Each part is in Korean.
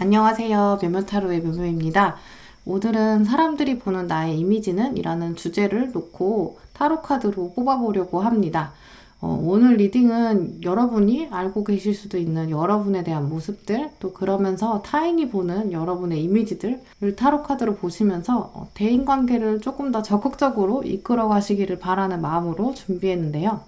안녕하세요. 묘묘타로의 묘묘입니다. 오늘은 사람들이 보는 나의 이미지는 이라는 주제를 놓고 타로 카드로 뽑아보려고 합니다. 오늘 리딩은 여러분이 알고 계실 수도 있는 여러분에 대한 모습들, 또 그러면서 타인이 보는 여러분의 이미지들을 타로 카드로 보시면서 대인관계를 조금 더 적극적으로 이끌어 가시기를 바라는 마음으로 준비했는데요.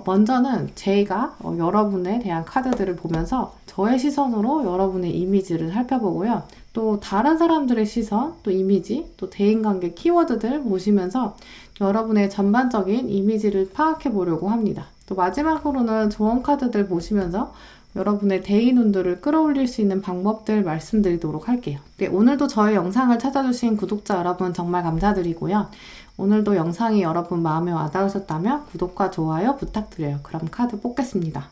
먼저는 제가 여러분에 대한 카드들을 보면서 저의 시선으로 여러분의 이미지를 살펴보고요. 또 다른 사람들의 시선, 또 이미지, 또 대인관계 키워드들 보시면서 여러분의 전반적인 이미지를 파악해 보려고 합니다. 또 마지막으로는 조언 카드들 보시면서 여러분의 대인운들을 끌어올릴 수 있는 방법들 말씀드리도록 할게요. 네, 오늘도 저의 영상을 찾아주신 구독자 여러분 정말 감사드리고요. 오늘도 영상이 여러분 마음에 와닿으셨다면 구독과 좋아요 부탁드려요. 그럼 카드 뽑겠습니다.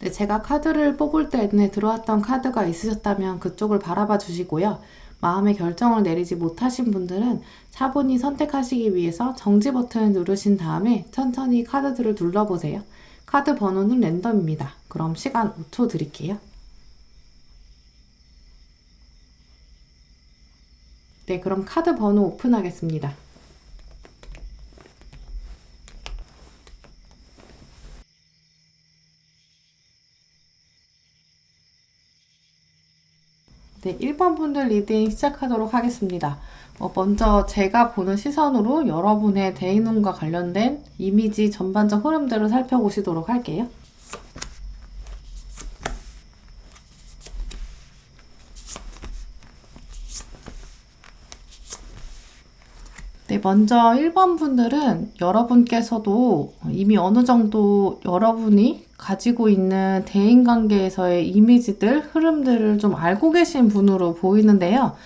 네, 제가 카드를 뽑을 때 눈에 들어왔던 카드가 있으셨다면 그쪽을 바라봐 주시고요. 마음의 결정을 내리지 못하신 분들은 차분히 선택하시기 위해서 정지 버튼을 누르신 다음에 천천히 카드들을 눌러보세요. 카드 번호는 랜덤입니다. 그럼 시간 5초 드릴게요. 네, 그럼 카드 번호 오픈하겠습니다. 네, 1번 분들 리딩 시작하도록 하겠습니다. 먼저 제가 보는 시선으로 여러분의 대인운과 관련된 이미지 전반적 흐름들을 살펴보시도록 할게요. 네, 네, 먼저 1번 분들은 여러분께서도 이미 어느 정도 여러분이 가지고 있는 대인관계에서의 이미지들, 흐름들을 좀 알고 계신 분으로 보이는데요.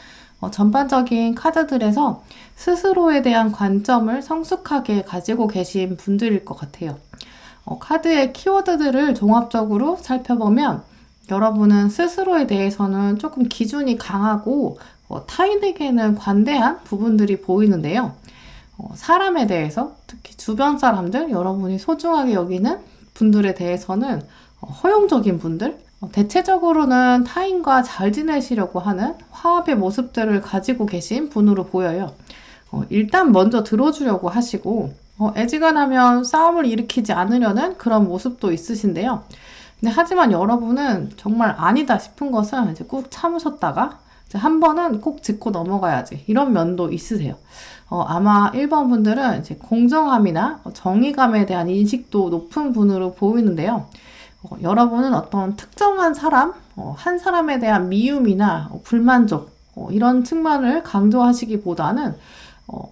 전반적인 카드들에서 스스로에 대한 관점을 성숙하게 가지고 계신 분들일 것 같아요. 카드의 키워드들을 종합적으로 살펴보면 여러분은 스스로에 대해서는 조금 기준이 강하고 타인에게는 관대한 부분들이 보이는데요. 사람에 대해서, 특히 주변 사람들, 여러분이 소중하게 여기는 분들에 대해서는 허용적인 분들, 대체적으로는 타인과 잘 지내시려고 하는 화합의 모습들을 가지고 계신 분으로 보여요. 일단 먼저 들어주려고 하시고 애지간하면 싸움을 일으키지 않으려는 그런 모습도 있으신데요. 근데 하지만 여러분은 정말 아니다 싶은 것은 이제 꾹 참으셨다가 이제 한 번은 꼭 짚고 넘어가야지, 이런 면도 있으세요. 아마 1번 분들은 이제 공정함이나 정의감에 대한 인식도 높은 분으로 보이는데요. 여러분은 어떤 특정한 사람, 한 사람에 대한 미움이나 불만족, 이런 측면을 강조하시기보다는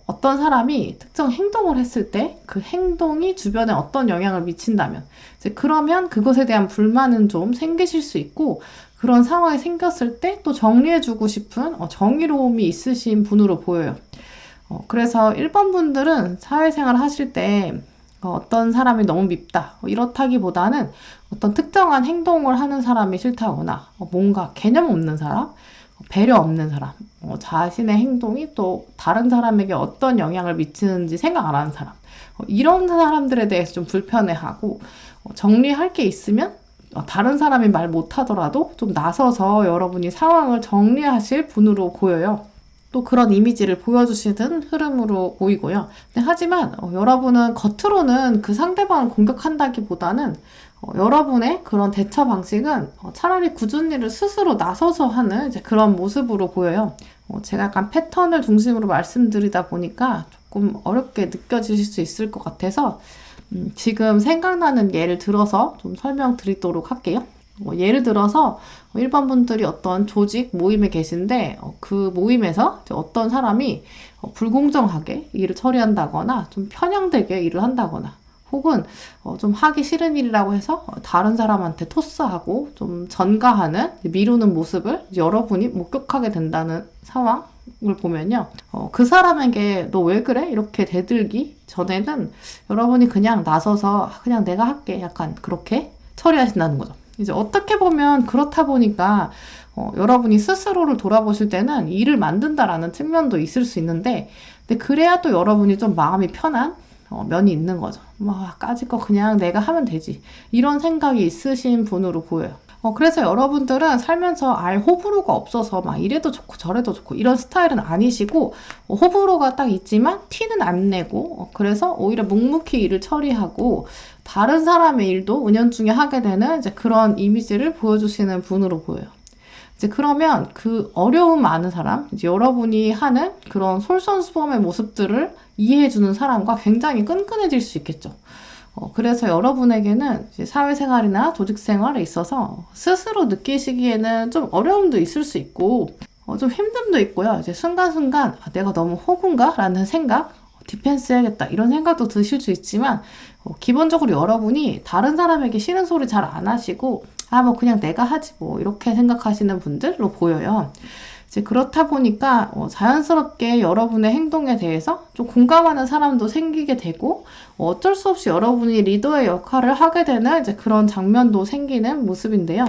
어떤 사람이 특정 행동을 했을 때 그 행동이 주변에 어떤 영향을 미친다면 이제 그러면 그것에 대한 불만은 좀 생기실 수 있고, 그런 상황이 생겼을 때 또 정리해주고 싶은 정의로움이 있으신 분으로 보여요. 그래서 1번 분들은 사회생활 하실 때 어떤 사람이 너무 밉다, 이렇다기보다는 어떤 특정한 행동을 하는 사람이 싫다거나 뭔가 개념 없는 사람, 배려 없는 사람, 자신의 행동이 또 다른 사람에게 어떤 영향을 미치는지 생각 안 하는 사람, 이런 사람들에 대해서 좀 불편해하고, 정리할 게 있으면 다른 사람이 말 못하더라도 좀 나서서 여러분이 상황을 정리하실 분으로 보여요. 또 그런 이미지를 보여주시는 흐름으로 보이고요. 근데 하지만 여러분은 겉으로는 그 상대방을 공격한다기보다는 여러분의 그런 대처 방식은 차라리 굳은 일을 스스로 나서서 하는 이제 그런 모습으로 보여요. 제가 약간 패턴을 중심으로 말씀드리다 보니까 조금 어렵게 느껴지실 수 있을 것 같아서 지금 생각나는 예를 들어서 좀 설명드리도록 할게요. 예를 들어서 1번 분들이 어떤 조직 모임에 계신데 그 모임에서 어떤 사람이 불공정하게 일을 처리한다거나 좀 편향되게 일을 한다거나 혹은 좀 하기 싫은 일이라고 해서 다른 사람한테 토스하고 좀 전가하는, 미루는 모습을 여러분이 목격하게 된다는 상황을 보면요. 그 사람에게 너 왜 그래? 이렇게 대들기 전에는 여러분이 그냥 나서서 그냥 내가 할게, 약간 그렇게 처리하신다는 거죠. 이제 어떻게 보면 그렇다 보니까 여러분이 스스로를 돌아보실 때는 일을 만든다라는 측면도 있을 수 있는데, 근데 그래야 또 여러분이 좀 마음이 편한 면이 있는 거죠. 까짓 거 그냥 내가 하면 되지, 이런 생각이 있으신 분으로 보여요. 그래서 여러분들은 살면서 호불호가 없어서 막 이래도 좋고 저래도 좋고 이런 스타일은 아니시고, 호불호가 딱 있지만 티는 안 내고, 그래서 오히려 묵묵히 일을 처리하고 다른 사람의 일도 은연중에 하게 되는 이제 그런 이미지를 보여주시는 분으로 보여요. 이제 그러면 그 어려움 많은 사람, 이제 여러분이 하는 그런 솔선수범의 모습들을 이해해주는 사람과 굉장히 끈끈해질 수 있겠죠. 그래서 여러분에게는 이제 사회생활이나 조직생활에 있어서 스스로 느끼시기에는 좀 어려움도 있을 수 있고, 좀 힘듦도 있고요. 이제 순간순간 내가 너무 호구인가? 라는 생각, 디펜스 해야겠다, 이런 생각도 드실 수 있지만, 기본적으로 여러분이 다른 사람에게 싫은 소리 잘 안 하시고, 뭐 그냥 내가 하지 뭐, 이렇게 생각하시는 분들로 보여요. 이제 그렇다 보니까 자연스럽게 여러분의 행동에 대해서 좀 공감하는 사람도 생기게 되고, 어쩔 수 없이 여러분이 리더의 역할을 하게 되는 이제 그런 장면도 생기는 모습인데요.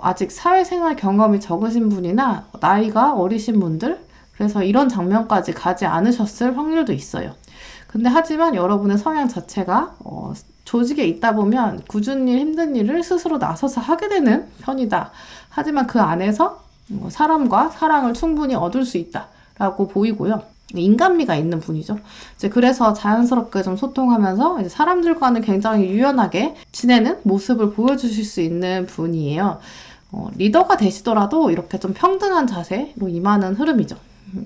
아직 사회생활 경험이 적으신 분이나 나이가 어리신 분들, 그래서 이런 장면까지 가지 않으셨을 확률도 있어요. 근데 하지만 여러분의 성향 자체가 조직에 있다 보면 굳은 일, 힘든 일을 스스로 나서서 하게 되는 편이다. 하지만 그 안에서 사람과 사랑을 충분히 얻을 수 있다라고 보이고요. 인간미가 있는 분이죠. 이제 그래서 자연스럽게 좀 소통하면서 이제 사람들과는 굉장히 유연하게 지내는 모습을 보여주실 수 있는 분이에요. 리더가 되시더라도 이렇게 좀 평등한 자세로 임하는 흐름이죠.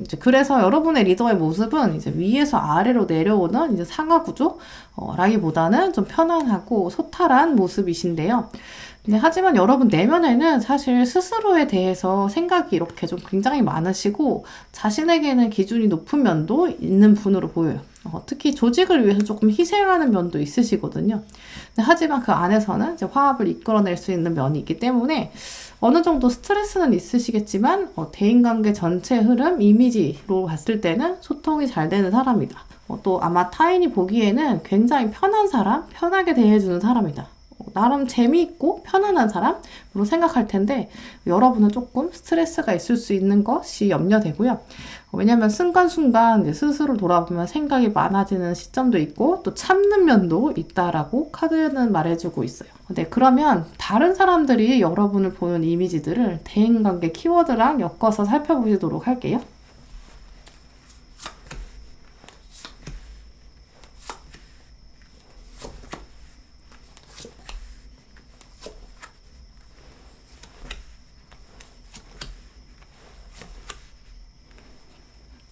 이제 그래서 여러분의 리더의 모습은 이제 위에서 아래로 내려오는 이제 상하 구조, 라기보다는 좀 편안하고 소탈한 모습이신데요. 네, 하지만 여러분 내면에는 사실 스스로에 대해서 생각이 이렇게 좀 굉장히 많으시고 자신에게는 기준이 높은 면도 있는 분으로 보여요. 특히 조직을 위해서 조금 희생하는 면도 있으시거든요. 하지만 그 안에서는 이제 화합을 이끌어낼 수 있는 면이 있기 때문에 어느 정도 스트레스는 있으시겠지만 대인관계 전체 흐름, 이미지로 봤을 때는 소통이 잘 되는 사람이다. 또 아마 타인이 보기에는 굉장히 편한 사람, 편하게 대해주는 사람이다. 나름 재미있고 편안한 사람으로 생각할 텐데 여러분은 조금 스트레스가 있을 수 있는 것이 염려되고요. 왜냐하면 순간순간 이제 스스로 돌아보면 생각이 많아지는 시점도 있고 또 참는 면도 있다라고 카드는 말해주고 있어요. 네, 그러면 다른 사람들이 여러분을 보는 이미지들을 대인관계 키워드랑 엮어서 살펴보시도록 할게요.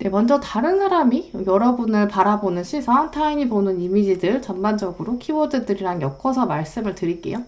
네, 먼저 다른 사람이 여러분을 바라보는 시선, 타인이 보는 이미지들 전반적으로 키워드들이랑 엮어서 말씀을 드릴게요.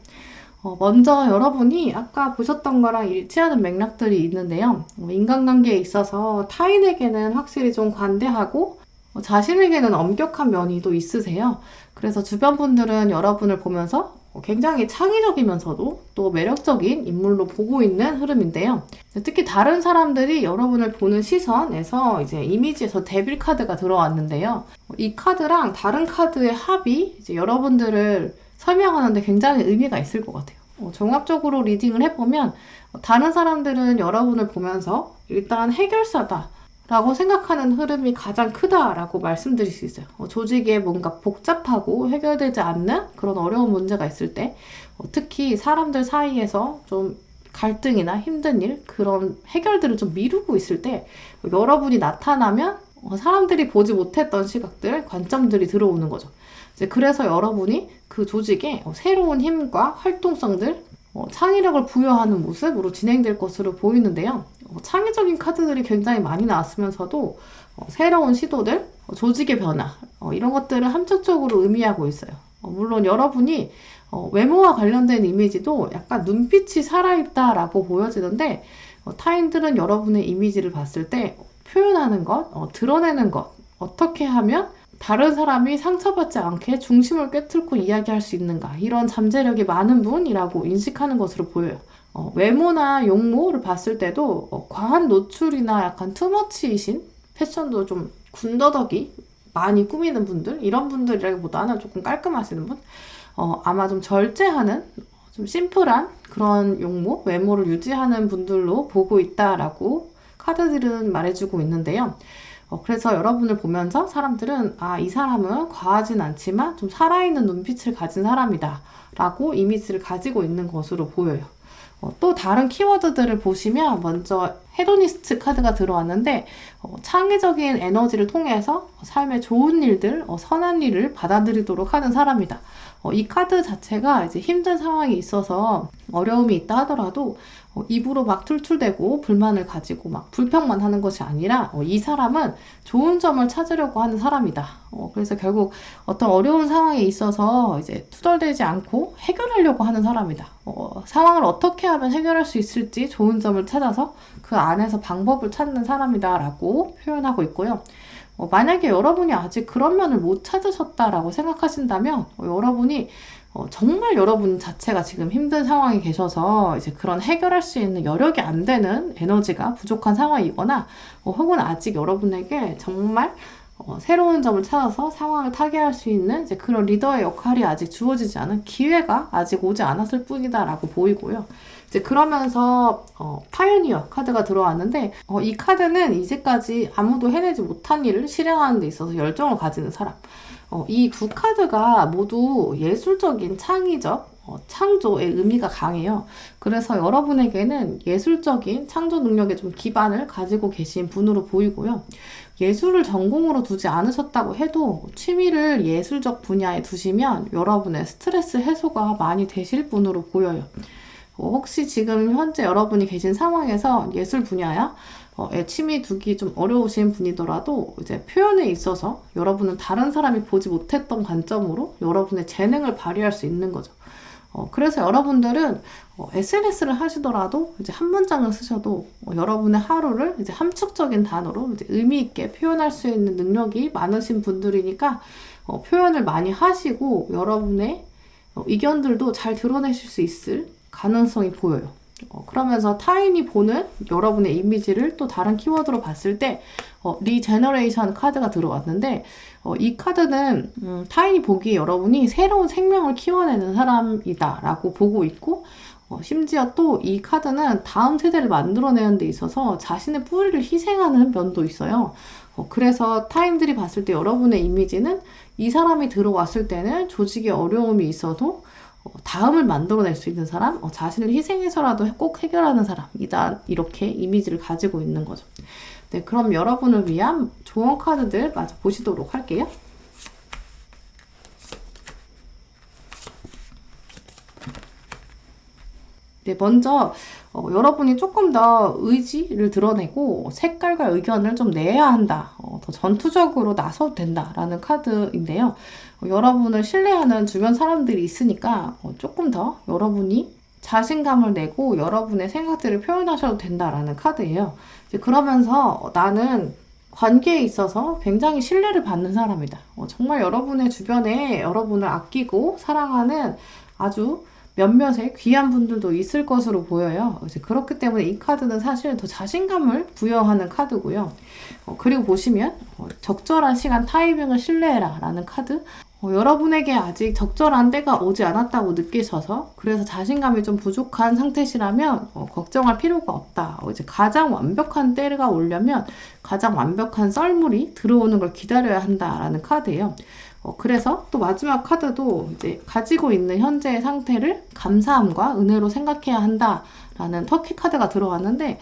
먼저 여러분이 아까 보셨던 거랑 일치하는 맥락들이 있는데요. 인간관계에 있어서 타인에게는 확실히 좀 관대하고 자신에게는 엄격한 면이 또 있으세요. 그래서 주변 분들은 여러분을 보면서 굉장히 창의적이면서도 또 매력적인 인물로 보고 있는 흐름인데요. 특히 다른 사람들이 여러분을 보는 시선에서 이제 이미지에서 데빌 카드가 들어왔는데요. 이 카드랑 다른 카드의 합이 이제 여러분들을 설명하는데 굉장히 의미가 있을 것 같아요. 종합적으로 리딩을 해보면 다른 사람들은 여러분을 보면서 일단 해결사다 라고 생각하는 흐름이 가장 크다라고 말씀드릴 수 있어요. 조직에 뭔가 복잡하고 해결되지 않는 그런 어려운 문제가 있을 때 특히 사람들 사이에서 좀 갈등이나 힘든 일, 그런 해결들을 좀 미루고 있을 때 여러분이 나타나면 사람들이 보지 못했던 시각들, 관점들이 들어오는 거죠. 이제 그래서 여러분이 그 조직에 새로운 힘과 활동성들, 창의력을 부여하는 모습으로 진행될 것으로 보이는데요. 창의적인 카드들이 굉장히 많이 나왔으면서도 새로운 시도들, 조직의 변화 이런 것들을 함축적으로 의미하고 있어요. 물론 여러분이 외모와 관련된 이미지도 약간 눈빛이 살아있다라고 보여지는데 타인들은 여러분의 이미지를 봤을 때 표현하는 것, 드러내는 것, 어떻게 하면 다른 사람이 상처받지 않게 중심을 꿰뚫고 이야기할 수 있는가, 이런 잠재력이 많은 분이라고 인식하는 것으로 보여요. 외모나 용모를 봤을 때도 과한 노출이나 약간 투머치이신, 패션도 좀 군더더기 많이 꾸미는 분들, 이런 분들이라기보다는 조금 깔끔하시는 분, 아마 좀 절제하는, 좀 심플한 그런 용모, 외모를 유지하는 분들로 보고 있다라고 카드들은 말해주고 있는데요. 그래서 여러분을 보면서 사람들은 이 사람은 과하진 않지만 좀 살아있는 눈빛을 가진 사람이다 라고 이미지를 가지고 있는 것으로 보여요. 또 다른 키워드들을 보시면 먼저 헤도니스트 카드가 들어왔는데 창의적인 에너지를 통해서 삶의 좋은 일들, 선한 일을 받아들이도록 하는 사람이다. 이 카드 자체가 이제 힘든 상황이 있어서 어려움이 있다 하더라도 입으로 막 툴툴대고 불만을 가지고 막 불평만 하는 것이 아니라 이 사람은 좋은 점을 찾으려고 하는 사람이다. 그래서 결국 어떤 어려운 상황에 있어서 이제 투덜대지 않고 해결하려고 하는 사람이다. 상황을 어떻게 하면 해결할 수 있을지 좋은 점을 찾아서 그 안에서 방법을 찾는 사람이다 라고 표현하고 있고요. 만약에 여러분이 아직 그런 면을 못 찾으셨다라고 생각하신다면 여러분이 정말 여러분 자체가 지금 힘든 상황에 계셔서 이제 그런 해결할 수 있는 여력이 안 되는 에너지가 부족한 상황이거나 혹은 아직 여러분에게 정말 새로운 점을 찾아서 상황을 타개할 수 있는 이제 그런 리더의 역할이 아직 주어지지 않은 기회가 아직 오지 않았을 뿐이다라고 보이고요. 이제 그러면서 파이오니어 카드가 들어왔는데 이 카드는 이제까지 아무도 해내지 못한 일을 실행하는 데 있어서 열정을 가지는 사람. 이 두 카드가 모두 예술적인 창의적 창조의 의미가 강해요. 그래서 여러분에게는 예술적인 창조 능력에 좀 기반을 가지고 계신 분으로 보이고요. 예술을 전공으로 두지 않으셨다고 해도 취미를 예술적 분야에 두시면 여러분의 스트레스 해소가 많이 되실 분으로 보여요. 혹시 지금 현재 여러분이 계신 상황에서 예술 분야야 애취미 두기 좀 어려우신 분이더라도 이제 표현에 있어서 여러분은 다른 사람이 보지 못했던 관점으로 여러분의 재능을 발휘할 수 있는 거죠. 그래서 여러분들은 SNS를 하시더라도 이제 한 문장을 쓰셔도 여러분의 하루를 이제 함축적인 단어로 이제 의미 있게 표현할 수 있는 능력이 많으신 분들이니까 표현을 많이 하시고 여러분의 의견들도 잘 드러내실 수 있을 가능성이 보여요. 그러면서 타인이 보는 여러분의 이미지를 또 다른 키워드로 봤을 때 리제너레이션 카드가 들어왔는데 이 카드는 타인이 보기에 여러분이 새로운 생명을 키워내는 사람이다 라고 보고 있고 심지어 또 이 카드는 다음 세대를 만들어내는 데 있어서 자신의 뿌리를 희생하는 면도 있어요. 그래서 타인들이 봤을 때 여러분의 이미지는 이 사람이 들어왔을 때는 조직에 어려움이 있어도 다음을 만들어낼 수 있는 사람, 자신을 희생해서라도 꼭 해결하는 사람이다. 이렇게 이미지를 가지고 있는 거죠. 네, 그럼 여러분을 위한 조언 카드들 마저 보시도록 할게요. 네, 먼저 여러분이 조금 더 의지를 드러내고 색깔과 의견을 좀 내야 한다. 더 전투적으로 나서도 된다라는 카드인데요. 여러분을 신뢰하는 주변 사람들이 있으니까 조금 더 여러분이 자신감을 내고 여러분의 생각들을 표현하셔도 된다라는 카드예요. 이제 그러면서 나는 관계에 있어서 굉장히 신뢰를 받는 사람이다. 정말 여러분의 주변에 여러분을 아끼고 사랑하는 아주 몇몇의 귀한 분들도 있을 것으로 보여요. 이제 그렇기 때문에 이 카드는 사실 더 자신감을 부여하는 카드고요. 그리고 보시면 적절한 시간 타이밍을 신뢰해라 라는 카드. 여러분에게 아직 적절한 때가 오지 않았다고 느끼셔서 그래서 자신감이 좀 부족한 상태시라면 걱정할 필요가 없다. 이제 가장 완벽한 때가 오려면 가장 완벽한 썰물이 들어오는 걸 기다려야 한다라는 카드예요. 그래서 또 마지막 카드도 이제 가지고 있는 현재의 상태를 감사함과 은혜로 생각해야 한다라는 터키 카드가 들어왔는데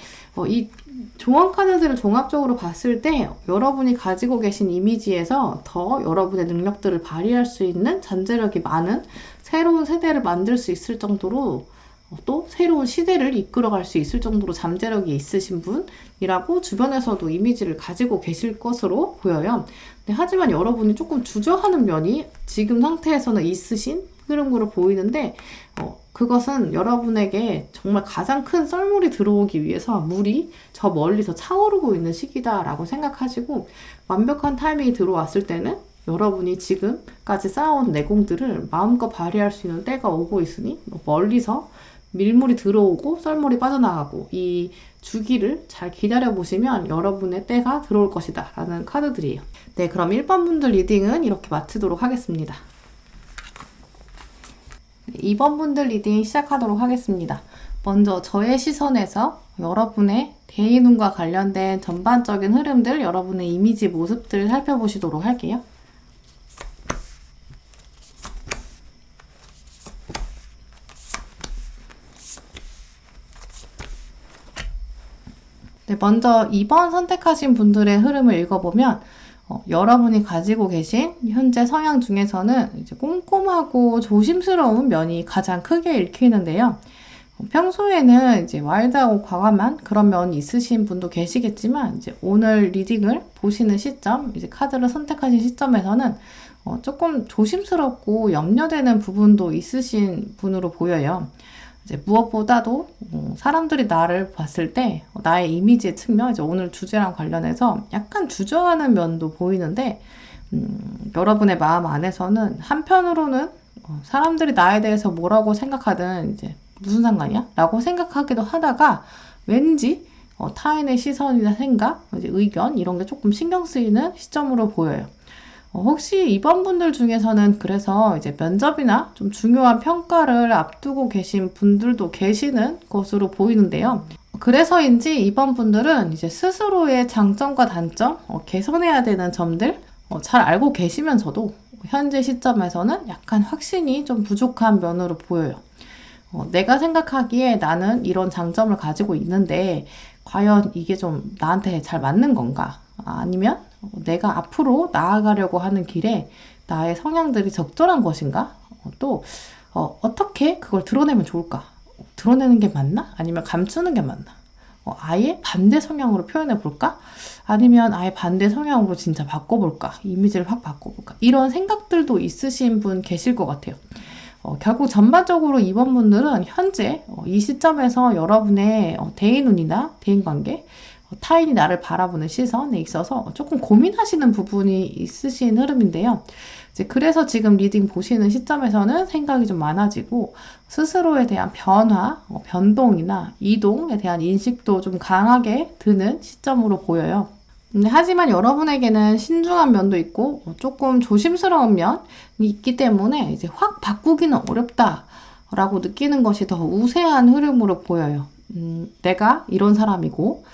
이 조언 카드들을 종합적으로 봤을 때 여러분이 가지고 계신 이미지에서 더 여러분의 능력들을 발휘할 수 있는 잠재력이 많은 새로운 세대를 만들 수 있을 정도로 또 새로운 시대를 이끌어갈 수 있을 정도로 잠재력이 있으신 분이라고 주변에서도 이미지를 가지고 계실 것으로 보여요. 하지만 여러분이 조금 주저하는 면이 지금 상태에서는 있으신 흐름으로 보이는데 그것은 여러분에게 정말 가장 큰 썰물이 들어오기 위해서 물이 저 멀리서 차오르고 있는 시기다라고 생각하시고 완벽한 타이밍이 들어왔을 때는 여러분이 지금까지 쌓아온 내공들을 마음껏 발휘할 수 있는 때가 오고 있으니 멀리서 밀물이 들어오고 썰물이 빠져나가고 이 주기를 잘 기다려보시면 여러분의 때가 들어올 것이다 라는 카드들이에요. 네, 그럼 1번 분들 리딩은 이렇게 마치도록 하겠습니다. 2번 분들 리딩 시작하도록 하겠습니다. 먼저 저의 시선에서 여러분의 대인운과 관련된 전반적인 흐름들, 여러분의 이미지 모습들 살펴보시도록 할게요. 네, 먼저 2번 선택하신 분들의 흐름을 읽어보면 여러분이 가지고 계신 현재 성향 중에서는 이제 꼼꼼하고 조심스러운 면이 가장 크게 읽히는데요. 평소에는 이제 와일드하고 과감한 그런 면이 있으신 분도 계시겠지만 이제 오늘 리딩을 보시는 시점, 이제 카드를 선택하신 시점에서는 조금 조심스럽고 염려되는 부분도 있으신 분으로 보여요. 이제 무엇보다도 사람들이 나를 봤을 때 나의 이미지의 측면, 이제 오늘 주제랑 관련해서 약간 주저하는 면도 보이는데 여러분의 마음 안에서는 한편으로는 사람들이 나에 대해서 뭐라고 생각하든 이제 무슨 상관이야? 라고 생각하기도 하다가 왠지 타인의 시선이나 생각, 이제 의견 이런 게 조금 신경 쓰이는 시점으로 보여요. 혹시 이번 분들 중에서는 그래서 이제 면접이나 좀 중요한 평가를 앞두고 계신 분들도 계시는 것으로 보이는데요. 그래서인지 이번 분들은 이제 스스로의 장점과 단점, 개선해야 되는 점들 잘 알고 계시면서도 현재 시점에서는 약간 확신이 좀 부족한 면으로 보여요. 내가 생각하기에 나는 이런 장점을 가지고 있는데 과연 이게 좀 나한테 잘 맞는 건가? 아니면 내가 앞으로 나아가려고 하는 길에 나의 성향들이 적절한 것인가? 또 어떻게 그걸 드러내면 좋을까? 드러내는 게 맞나? 아니면 감추는 게 맞나? 아예 반대 성향으로 표현해 볼까? 아니면 아예 반대 성향으로 진짜 바꿔볼까? 이미지를 확 바꿔볼까? 이런 생각들도 있으신 분 계실 것 같아요. 결국 전반적으로 이번 분들은 현재 이 시점에서 여러분의 대인운이나 대인관계, 타인이 나를 바라보는 시선에 있어서 조금 고민하시는 부분이 있으신 흐름인데요. 이제 그래서 지금 리딩 보시는 시점에서는 생각이 좀 많아지고 스스로에 대한 변화, 변동이나 이동에 대한 인식도 좀 강하게 드는 시점으로 보여요. 하지만 여러분에게는 신중한 면도 있고 조금 조심스러운 면이 있기 때문에 이제 확 바꾸기는 어렵다라고 느끼는 것이 더 우세한 흐름으로 보여요. 내가 이런 사람이고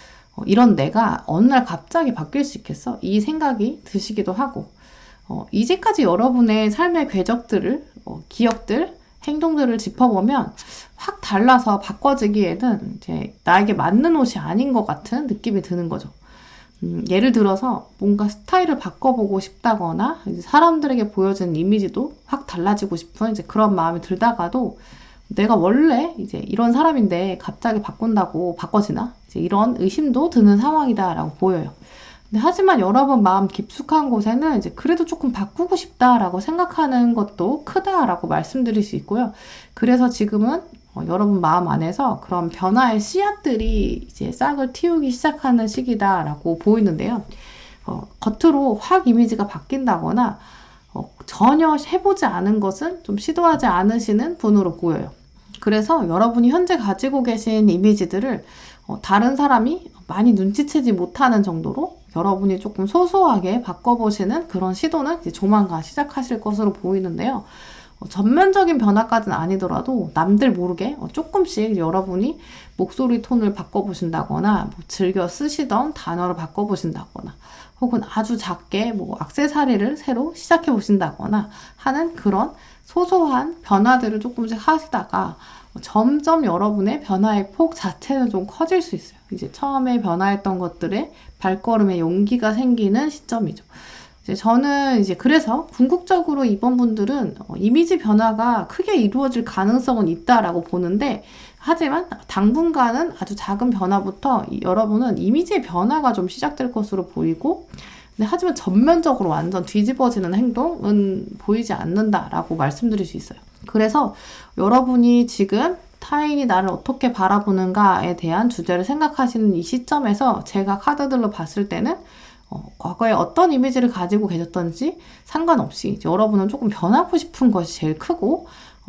이런 내가 어느 날 갑자기 바뀔 수 있겠어? 이 생각이 드시기도 하고 이제까지 여러분의 삶의 궤적들을 기억들, 행동들을 짚어보면 확 달라서 바꿔지기에는 이제 나에게 맞는 옷이 아닌 것 같은 느낌이 드는 거죠. 예를 들어서 뭔가 스타일을 바꿔보고 싶다거나 이제 사람들에게 보여지는 이미지도 확 달라지고 싶은 이제 그런 마음이 들다가도 내가 원래 이제 이런 사람인데 갑자기 바꾼다고 바꿔지나? 이제 이런 의심도 드는 상황이다라고 보여요. 근데 하지만 여러분 마음 깊숙한 곳에는 이제 그래도 조금 바꾸고 싶다라고 생각하는 것도 크다라고 말씀드릴 수 있고요. 그래서 지금은 여러분 마음 안에서 그런 변화의 씨앗들이 이제 싹을 틔우기 시작하는 시기다라고 보이는데요. 겉으로 확 이미지가 바뀐다거나 전혀 해보지 않은 것은 좀 시도하지 않으시는 분으로 보여요. 그래서 여러분이 현재 가지고 계신 이미지들을 다른 사람이 많이 눈치채지 못하는 정도로 여러분이 조금 소소하게 바꿔보시는 그런 시도는 이제 조만간 시작하실 것으로 보이는데요. 전면적인 변화까지는 아니더라도 남들 모르게 조금씩 여러분이 목소리 톤을 바꿔보신다거나 즐겨 쓰시던 단어를 바꿔보신다거나 혹은 아주 작게 액세서리를 새로 시작해 보신다거나 하는 그런 소소한 변화들을 조금씩 하시다가 점점 여러분의 변화의 폭 자체는 좀 커질 수 있어요. 이제 처음에 변화했던 것들의 발걸음에 용기가 생기는 시점이죠. 저는 이제 그래서 궁극적으로 이번 분들은 이미지 변화가 크게 이루어질 가능성은 있다라고 보는데 하지만 당분간은 아주 작은 변화부터 여러분은 이미지의 변화가 좀 시작될 것으로 보이고 하지만 전면적으로 완전 뒤집어지는 행동은 보이지 않는다라고 말씀드릴 수 있어요. 그래서 여러분이 지금 타인이 나를 어떻게 바라보는가에 대한 주제를 생각하시는 이 시점에서 제가 카드들로 봤을 때는 과거에 어떤 이미지를 가지고 계셨던지 상관없이 여러분은 조금 변하고 싶은 것이 제일 크고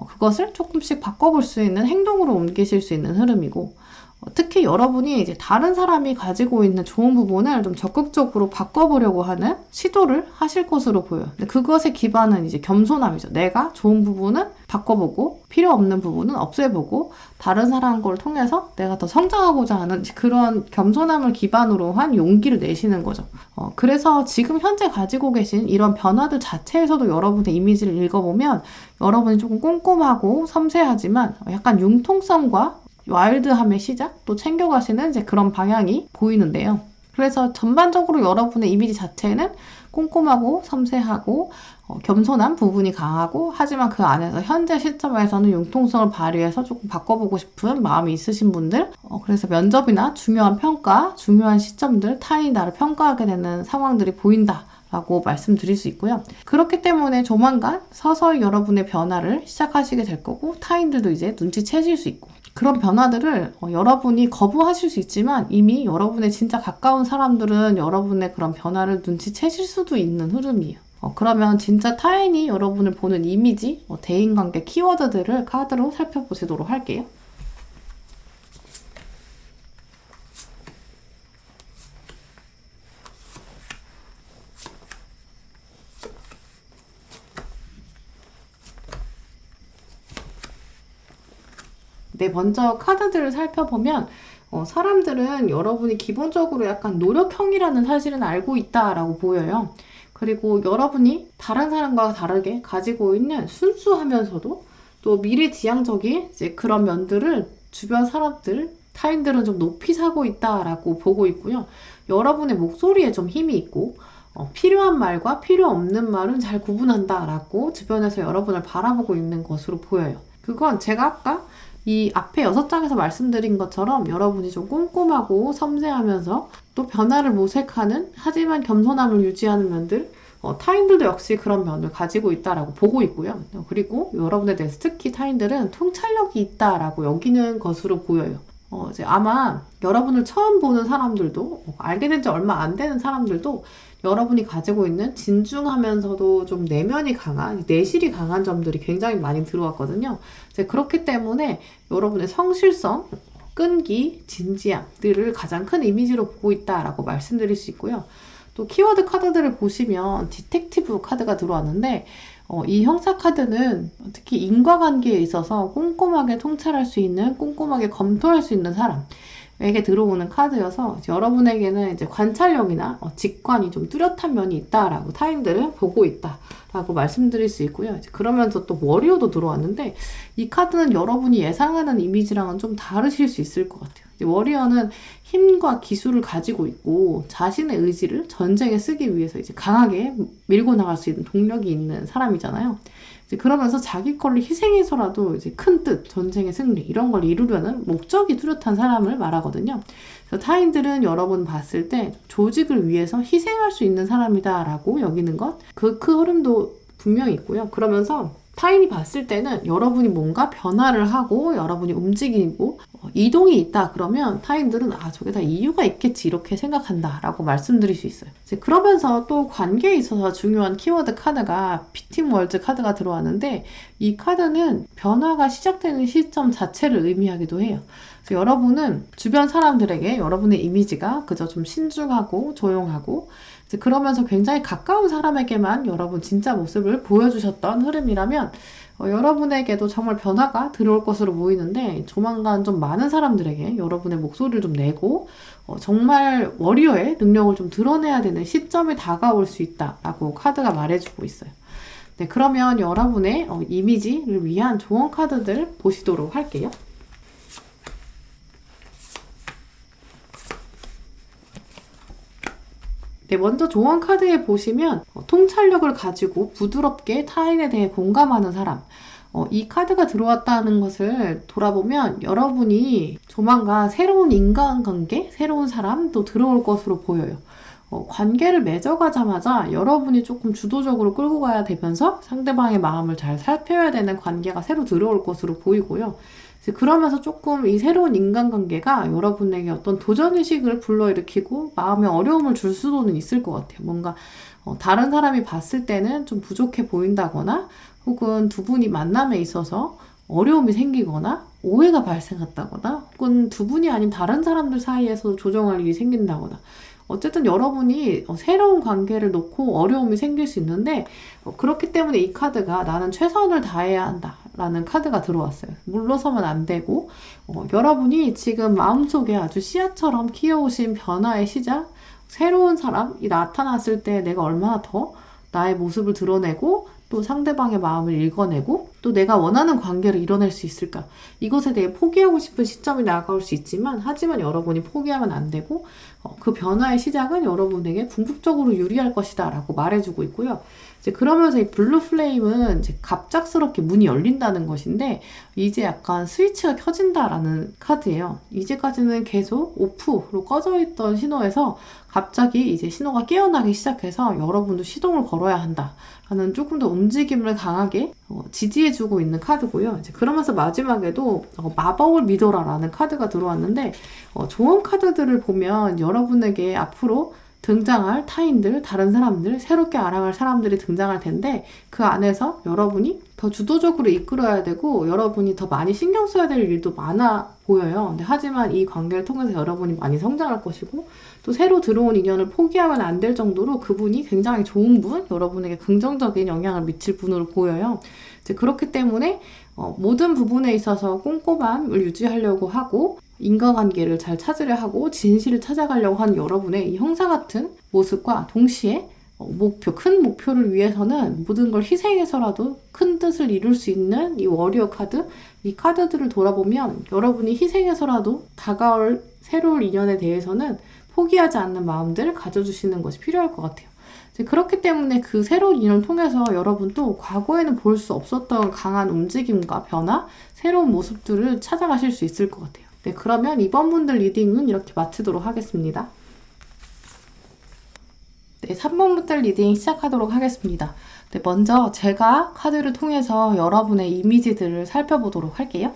그것을 조금씩 바꿔볼 수 있는 행동으로 옮기실 수 있는 흐름이고 특히 여러분이 이제 다른 사람이 가지고 있는 좋은 부분을 좀 적극적으로 바꿔보려고 하는 시도를 하실 것으로 보여요. 근데 그것의 기반은 이제 겸손함이죠. 내가 좋은 부분은 바꿔보고 필요 없는 부분은 없애보고 다른 사람 걸 통해서 내가 더 성장하고자 하는 그런 겸손함을 기반으로 한 용기를 내시는 거죠. 그래서 지금 현재 가지고 계신 이런 변화들 자체에서도 여러분의 이미지를 읽어보면 여러분이 조금 꼼꼼하고 섬세하지만 약간 융통성과 와일드함의 시작? 또 챙겨가시는 이제 그런 방향이 보이는데요. 그래서 전반적으로 여러분의 이미지 자체는 꼼꼼하고 섬세하고 겸손한 부분이 강하고 하지만 그 안에서 현재 시점에서는 융통성을 발휘해서 조금 바꿔보고 싶은 마음이 있으신 분들 그래서 면접이나 중요한 평가, 중요한 시점들, 타인이 나를 평가하게 되는 상황들이 보인다. 라고 말씀드릴 수 있고요. 그렇기 때문에 조만간 서서히 여러분의 변화를 시작하시게 될 거고 타인들도 이제 눈치채실 수 있고 그런 변화들을 여러분이 거부하실 수 있지만 이미 여러분의 진짜 가까운 사람들은 여러분의 그런 변화를 눈치채실 수도 있는 흐름이에요. 그러면 진짜 타인이 여러분을 보는 이미지, 대인관계 키워드들을 카드로 살펴보시도록 할게요. 네, 먼저 카드들을 살펴보면 사람들은 여러분이 기본적으로 약간 노력형이라는 사실은 알고 있다라고 보여요. 그리고 여러분이 다른 사람과 다르게 가지고 있는 순수하면서도 또 미래지향적인 이제 그런 면들을 주변 사람들, 타인들은 좀 높이 사고 있다라고 보고 있고요. 여러분의 목소리에 좀 힘이 있고 필요한 말과 필요 없는 말은 잘 구분한다라고 주변에서 여러분을 바라보고 있는 것으로 보여요. 그건 제가 아까 이 앞에 6장에서 말씀드린 것처럼 여러분이 좀 꼼꼼하고 섬세하면서 또 변화를 모색하는 하지만 겸손함을 유지하는 면들, 타인들도 역시 그런 면을 가지고 있다라고 보고 있고요. 그리고 여러분에 대해서 특히 타인들은 통찰력이 있다라고 여기는 것으로 보여요. 이제 아마 여러분을 처음 보는 사람들도, 알게 된 지 얼마 안 되는 사람들도 여러분이 가지고 있는 진중하면서도 좀 내면이 강한, 내실이 강한 점들이 굉장히 많이 들어왔거든요. 이제 그렇기 때문에 여러분의 성실성, 끈기, 진지함들을 가장 큰 이미지로 보고 있다라고 말씀드릴 수 있고요. 또 키워드 카드들을 보시면 디텍티브 카드가 들어왔는데 이 형사 카드는 특히 인과관계에 있어서 꼼꼼하게 통찰할 수 있는, 꼼꼼하게 검토할 수 있는 사람에게 들어오는 카드여서 여러분에게는 이제 관찰력이나 직관이 좀 뚜렷한 면이 있다라고 타인들은 보고 있다라고 말씀드릴 수 있고요. 이제 그러면서 또 워리어도 들어왔는데 이 카드는 여러분이 예상하는 이미지랑은 좀 다르실 수 있을 것 같아요. 워리어는 힘과 기술을 가지고 있고 자신의 의지를 전쟁에 쓰기 위해서 이제 강하게 밀고 나갈 수 있는 동력이 있는 사람이잖아요. 이제 그러면서 자기 거를 희생해서라도 이제 큰 뜻, 전쟁의 승리 이런 걸 이루려는 목적이 뚜렷한 사람을 말하거든요. 그래서 타인들은 여러분 봤을 때 조직을 위해서 희생할 수 있는 사람이다라고 여기는 것, 그 흐름도 분명히 있고요. 그러면서 타인이 봤을 때는 여러분이 뭔가 변화를 하고 여러분이 움직이고 이동이 있다 그러면 타인들은 저게 다 이유가 있겠지 이렇게 생각한다 라고 말씀드릴 수 있어요. 이제 그러면서 또 관계에 있어서 중요한 키워드 카드가 피팅 월드 카드가 들어왔는데 이 카드는 변화가 시작되는 시점 자체를 의미하기도 해요. 그래서 여러분은 주변 사람들에게 여러분의 이미지가 그저 좀 신중하고 조용하고 이제 그러면서 굉장히 가까운 사람에게만 여러분 진짜 모습을 보여주셨던 흐름이라면 여러분에게도 정말 변화가 들어올 것으로 보이는데 조만간 좀 많은 사람들에게 여러분의 목소리를 좀 내고 정말 워리어의 능력을 좀 드러내야 되는 시점이 다가올 수 있다라고 카드가 말해주고 있어요. 네, 그러면 여러분의 이미지를 위한 조언 카드들 보시도록 할게요. 네, 먼저 조언 카드에 보시면 통찰력을 가지고 부드럽게 타인에 대해 공감하는 사람, 이 카드가 들어왔다는 것을 돌아보면 여러분이 조만간 새로운 인간관계, 새로운 사람도 들어올 것으로 보여요. 관계를 맺어가자마자 여러분이 조금 주도적으로 끌고 가야 되면서 상대방의 마음을 잘 살펴야 되는 관계가 새로 들어올 것으로 보이고요. 그러면서 조금 이 새로운 인간관계가 여러분에게 어떤 도전의식을 불러일으키고 마음에 어려움을 줄 수도는 있을 것 같아요. 뭔가 다른 사람이 봤을 때는 좀 부족해 보인다거나 혹은 두 분이 만남에 있어서 어려움이 생기거나 오해가 발생했다거나 혹은 두 분이 아닌 다른 사람들 사이에서 조정할 일이 생긴다거나 어쨌든 여러분이 새로운 관계를 놓고 어려움이 생길 수 있는데 그렇기 때문에 이 카드가 나는 최선을 다해야 한다 라는 카드가 들어왔어요. 물러서면 안 되고 여러분이 지금 마음속에 아주 씨앗처럼 키워오신 변화의 시작, 새로운 사람이 나타났을 때 내가 얼마나 더 나의 모습을 드러내고 또 상대방의 마음을 읽어내고 또 내가 원하는 관계를 이뤄낼 수 있을까? 이것에 대해 포기하고 싶은 시점이 다가올 수 있지만 하지만 여러분이 포기하면 안 되고 그 변화의 시작은 여러분에게 궁극적으로 유리할 것이다 라고 말해주고 있고요. 이제 그러면서 이 블루 플레임은 이제 갑작스럽게 문이 열린다는 것인데 이제 약간 스위치가 켜진다라는 카드예요. 이제까지는 계속 오프로 꺼져 있던 신호에서 갑자기 이제 신호가 깨어나기 시작해서 여러분도 시동을 걸어야 한다 라는 조금 더 움직임을 강하게 지지해주고 있는 카드고요. 이제 그러면서 마지막에도 마법을 믿어라 라는 카드가 들어왔는데 조언 카드들을 보면 여러분에게 앞으로 등장할 타인들, 다른 사람들, 새롭게 알아갈 사람들이 등장할 텐데 그 안에서 여러분이 더 주도적으로 이끌어야 되고 여러분이 더 많이 신경 써야 될 일도 많아 보여요. 근데 하지만 이 관계를 통해서 여러분이 많이 성장할 것이고 또 새로 들어온 인연을 포기하면 안 될 정도로 그분이 굉장히 좋은 분, 여러분에게 긍정적인 영향을 미칠 분으로 보여요. 이제 그렇기 때문에 모든 부분에 있어서 꼼꼼함을 유지하려고 하고 인간관계를 잘 찾으려 하고 진실을 찾아가려고 하는 여러분의 이 형사 같은 모습과 동시에 큰 목표를 위해서는 모든 걸 희생해서라도 큰 뜻을 이룰 수 있는 이 워리어 카드, 이 카드들을 돌아보면 여러분이 희생해서라도 다가올 새로운 인연에 대해서는 포기하지 않는 마음들을 가져주시는 것이 필요할 것 같아요. 이제 그렇기 때문에 그 새로운 인연을 통해서 여러분도 과거에는 볼 수 없었던 강한 움직임과 변화, 새로운 모습들을 찾아가실 수 있을 것 같아요. 네, 그러면 이번 분들 리딩은 이렇게 마치도록 하겠습니다. 네, 3번 분들 리딩 시작하도록 하겠습니다. 네, 먼저 제가 카드를 통해서 여러분의 이미지들을 살펴보도록 할게요.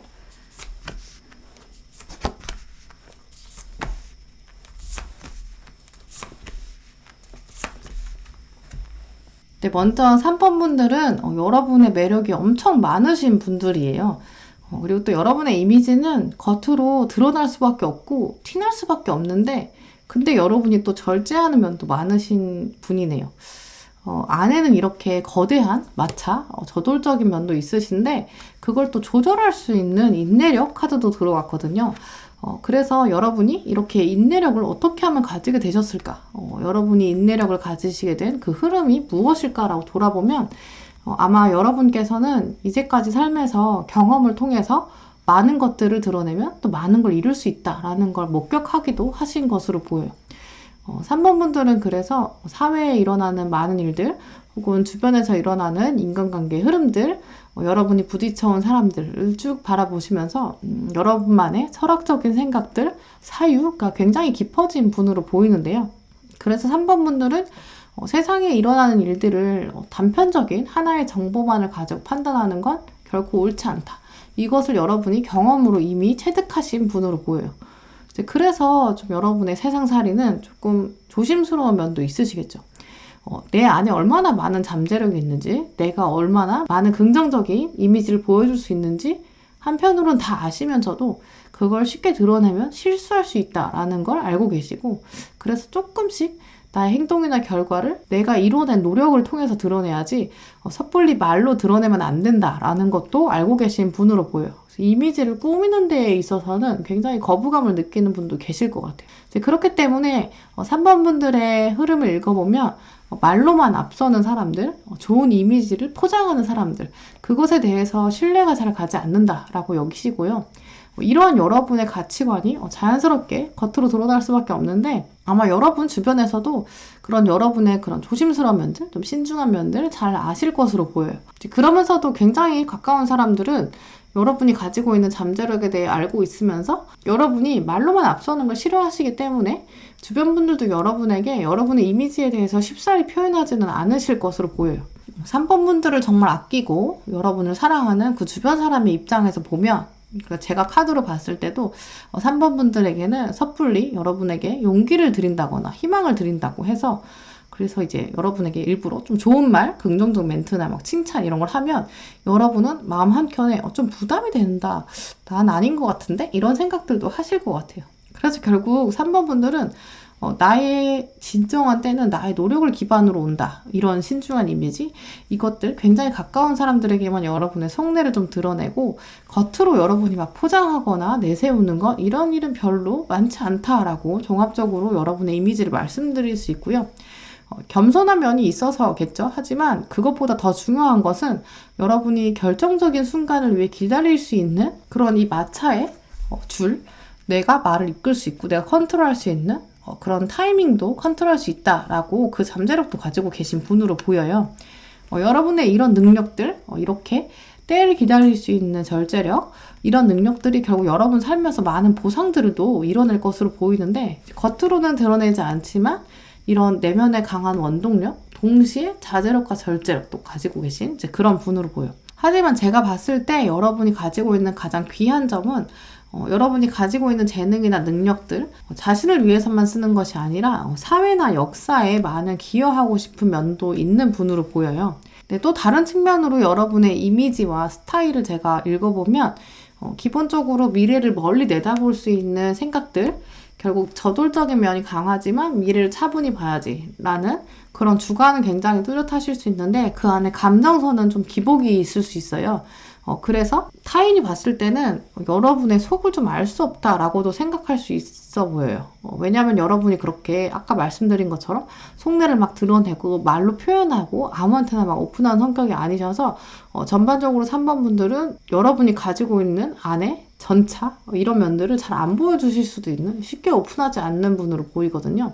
네, 먼저 3번 분들은 여러분의 매력이 엄청 많으신 분들이에요. 그리고 또 여러분의 이미지는 겉으로 드러날 수밖에 없고 티날 수밖에 없는데 근데 여러분이 또 절제하는 면도 많으신 분이네요. 안에는 이렇게 거대한 마차, 저돌적인 면도 있으신데 그걸 또 조절할 수 있는 인내력 카드도 들어왔거든요. 그래서 여러분이 이렇게 인내력을 어떻게 하면 가지게 되셨을까? 여러분이 인내력을 가지시게 된 그 흐름이 무엇일까라고 돌아보면 아마 여러분께서는 이제까지 삶에서 경험을 통해서 많은 것들을 드러내면 또 많은 걸 이룰 수 있다라는 걸 목격하기도 하신 것으로 보여요. 3번 분들은 그래서 사회에 일어나는 많은 일들 혹은 주변에서 일어나는 인간관계 흐름들 여러분이 부딪혀온 사람들을 쭉 바라보시면서 여러분만의 철학적인 생각들, 사유가 굉장히 깊어진 분으로 보이는데요. 그래서 3번 분들은 세상에 일어나는 일들을 단편적인 하나의 정보만을 가지고 판단하는 건 결코 옳지 않다. 이것을 여러분이 경험으로 이미 체득하신 분으로 보여요. 그래서 좀 여러분의 세상살이는 조금 조심스러운 면도 있으시겠죠. 내 안에 얼마나 많은 잠재력이 있는지, 내가 얼마나 많은 긍정적인 이미지를 보여줄 수 있는지 한편으로는 다 아시면서도 그걸 쉽게 드러내면 실수할 수 있다라는 걸 알고 계시고 그래서 조금씩 나의 행동이나 결과를 내가 이뤄낸 노력을 통해서 드러내야지 섣불리 말로 드러내면 안 된다라는 것도 알고 계신 분으로 보여요. 이미지를 꾸미는 데에 있어서는 굉장히 거부감을 느끼는 분도 계실 것 같아요. 그렇기 때문에 3번 분들의 흐름을 읽어보면 말로만 앞서는 사람들, 좋은 이미지를 포장하는 사람들, 그것에 대해서 신뢰가 잘 가지 않는다라고 여기시고요. 이러한 여러분의 가치관이 자연스럽게 겉으로 드러날 수밖에 없는데 아마 여러분 주변에서도 그런 여러분의 그런 조심스러운 면들, 좀 신중한 면들 잘 아실 것으로 보여요. 그러면서도 굉장히 가까운 사람들은 여러분이 가지고 있는 잠재력에 대해 알고 있으면서 여러분이 말로만 앞서는 걸 싫어하시기 때문에 주변 분들도 여러분에게 여러분의 이미지에 대해서 쉽사리 표현하지는 않으실 것으로 보여요. 3번 분들을 정말 아끼고 여러분을 사랑하는 그 주변 사람의 입장에서 보면 제가 카드로 봤을 때도 3번 분들에게는 섣불리 여러분에게 용기를 드린다거나 희망을 드린다고 해서 그래서 이제 여러분에게 일부러 좀 좋은 말, 긍정적 멘트나 막 칭찬 이런 걸 하면 여러분은 마음 한켠에 좀 부담이 된다. 난 아닌 것 같은데? 이런 생각들도 하실 것 같아요. 그래서 결국 3번 분들은 나의 진정한 때는 나의 노력을 기반으로 온다. 이런 신중한 이미지, 이것들 굉장히 가까운 사람들에게만 여러분의 속내를 좀 드러내고 겉으로 여러분이 막 포장하거나 내세우는 것 이런 일은 별로 많지 않다라고 종합적으로 여러분의 이미지를 말씀드릴 수 있고요. 겸손한 면이 있어서겠죠. 하지만 그것보다 더 중요한 것은 여러분이 결정적인 순간을 위해 기다릴 수 있는 그런 이 마차의 줄, 내가 말을 이끌 수 있고 내가 컨트롤할 수 있는 그런 타이밍도 컨트롤할 수 있다라고 그 잠재력도 가지고 계신 분으로 보여요. 여러분의 이런 능력들, 이렇게 때를 기다릴 수 있는 절제력, 이런 능력들이 결국 여러분 살면서 많은 보상들도 이뤄낼 것으로 보이는데 겉으로는 드러내지 않지만 이런 내면의 강한 원동력, 동시에 자제력과 절제력도 가지고 계신 이제 그런 분으로 보여요. 하지만 제가 봤을 때 여러분이 가지고 있는 가장 귀한 점은 여러분이 가지고 있는 재능이나 능력들 자신을 위해서만 쓰는 것이 아니라 사회나 역사에 많은 기여하고 싶은 면도 있는 분으로 보여요. 네, 또 다른 측면으로 여러분의 이미지와 스타일을 제가 읽어보면 기본적으로 미래를 멀리 내다볼 수 있는 생각들, 결국 저돌적인 면이 강하지만 미래를 차분히 봐야지 라는 그런 주관은 굉장히 뚜렷하실 수 있는데 그 안에 감정선은 좀 기복이 있을 수 있어요. 그래서 타인이 봤을 때는 여러분의 속을 좀 알 수 없다라고도 생각할 수 있어 보여요. 왜냐하면 여러분이 그렇게 아까 말씀드린 것처럼 속내를 막 드러내고 말로 표현하고 아무한테나 막 오픈하는 성격이 아니셔서 전반적으로 3번 분들은 여러분이 가지고 있는 안에 전차 이런 면들을 잘 안 보여주실 수도 있는 쉽게 오픈하지 않는 분으로 보이거든요.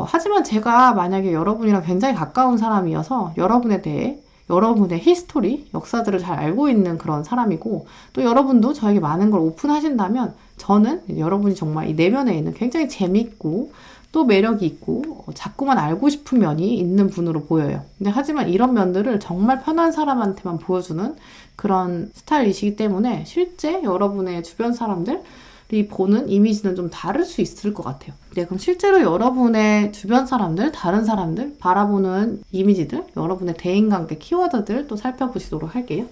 하지만 제가 만약에 여러분이랑 굉장히 가까운 사람이어서 여러분에 대해 여러분의 히스토리, 역사들을 잘 알고 있는 그런 사람이고 또 여러분도 저에게 많은 걸 오픈하신다면 저는 여러분이 정말 이 내면에 있는 굉장히 재밌고 또 매력이 있고 자꾸만 알고 싶은 면이 있는 분으로 보여요. 근데 하지만 이런 면들을 정말 편한 사람한테만 보여주는 그런 스타일이시기 때문에 실제 여러분의 주변 사람들이 보는 이미지는 좀 다를 수 있을 것 같아요. 네, 그럼 실제로 여러분의 주변 사람들, 다른 사람들 바라보는 이미지들, 여러분의 대인관계 키워드들 또 살펴보시도록 할게요.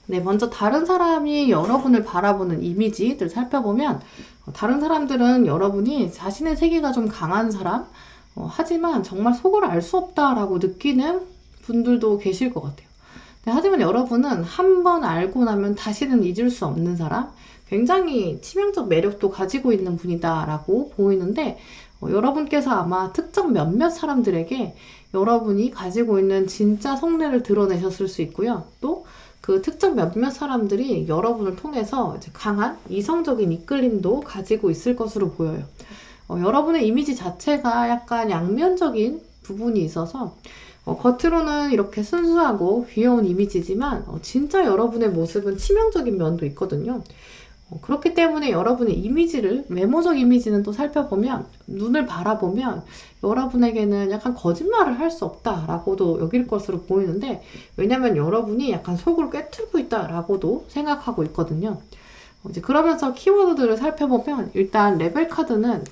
네, 먼저 다른 사람이 여러분을 바라보는 이미지들 살펴보면 다른 사람들은 여러분이 자신의 세계가 좀 강한 사람, 하지만 정말 속을 알 수 없다라고 느끼는 분들도 계실 것 같아요. 네, 하지만 여러분은 한 번 알고 나면 다시는 잊을 수 없는 사람, 굉장히 치명적 매력도 가지고 있는 분이다라고 보이는데 여러분께서 아마 특정 몇몇 사람들에게 여러분이 가지고 있는 진짜 속내를 드러내셨을 수 있고요. 또 그 특정 몇몇 사람들이 여러분을 통해서 이제 강한 이성적인 이끌림도 가지고 있을 것으로 보여요. 여러분의 이미지 자체가 약간 양면적인 부분이 있어서 겉으로는 이렇게 순수하고 귀여운 이미지지만 진짜 여러분의 모습은 치명적인 면도 있거든요. 그렇기 때문에 여러분의 이미지를, 외모적 이미지는 또 살펴보면, 눈을 바라보면 여러분에게는 약간 거짓말을 할 수 없다라고도 여길 것으로 보이는데, 왜냐면 여러분이 약간 속을 꿰뚫고 있다라고도 생각하고 있거든요. 이제 그러면서 키워드들을 살펴보면, 일단 레벨 카드는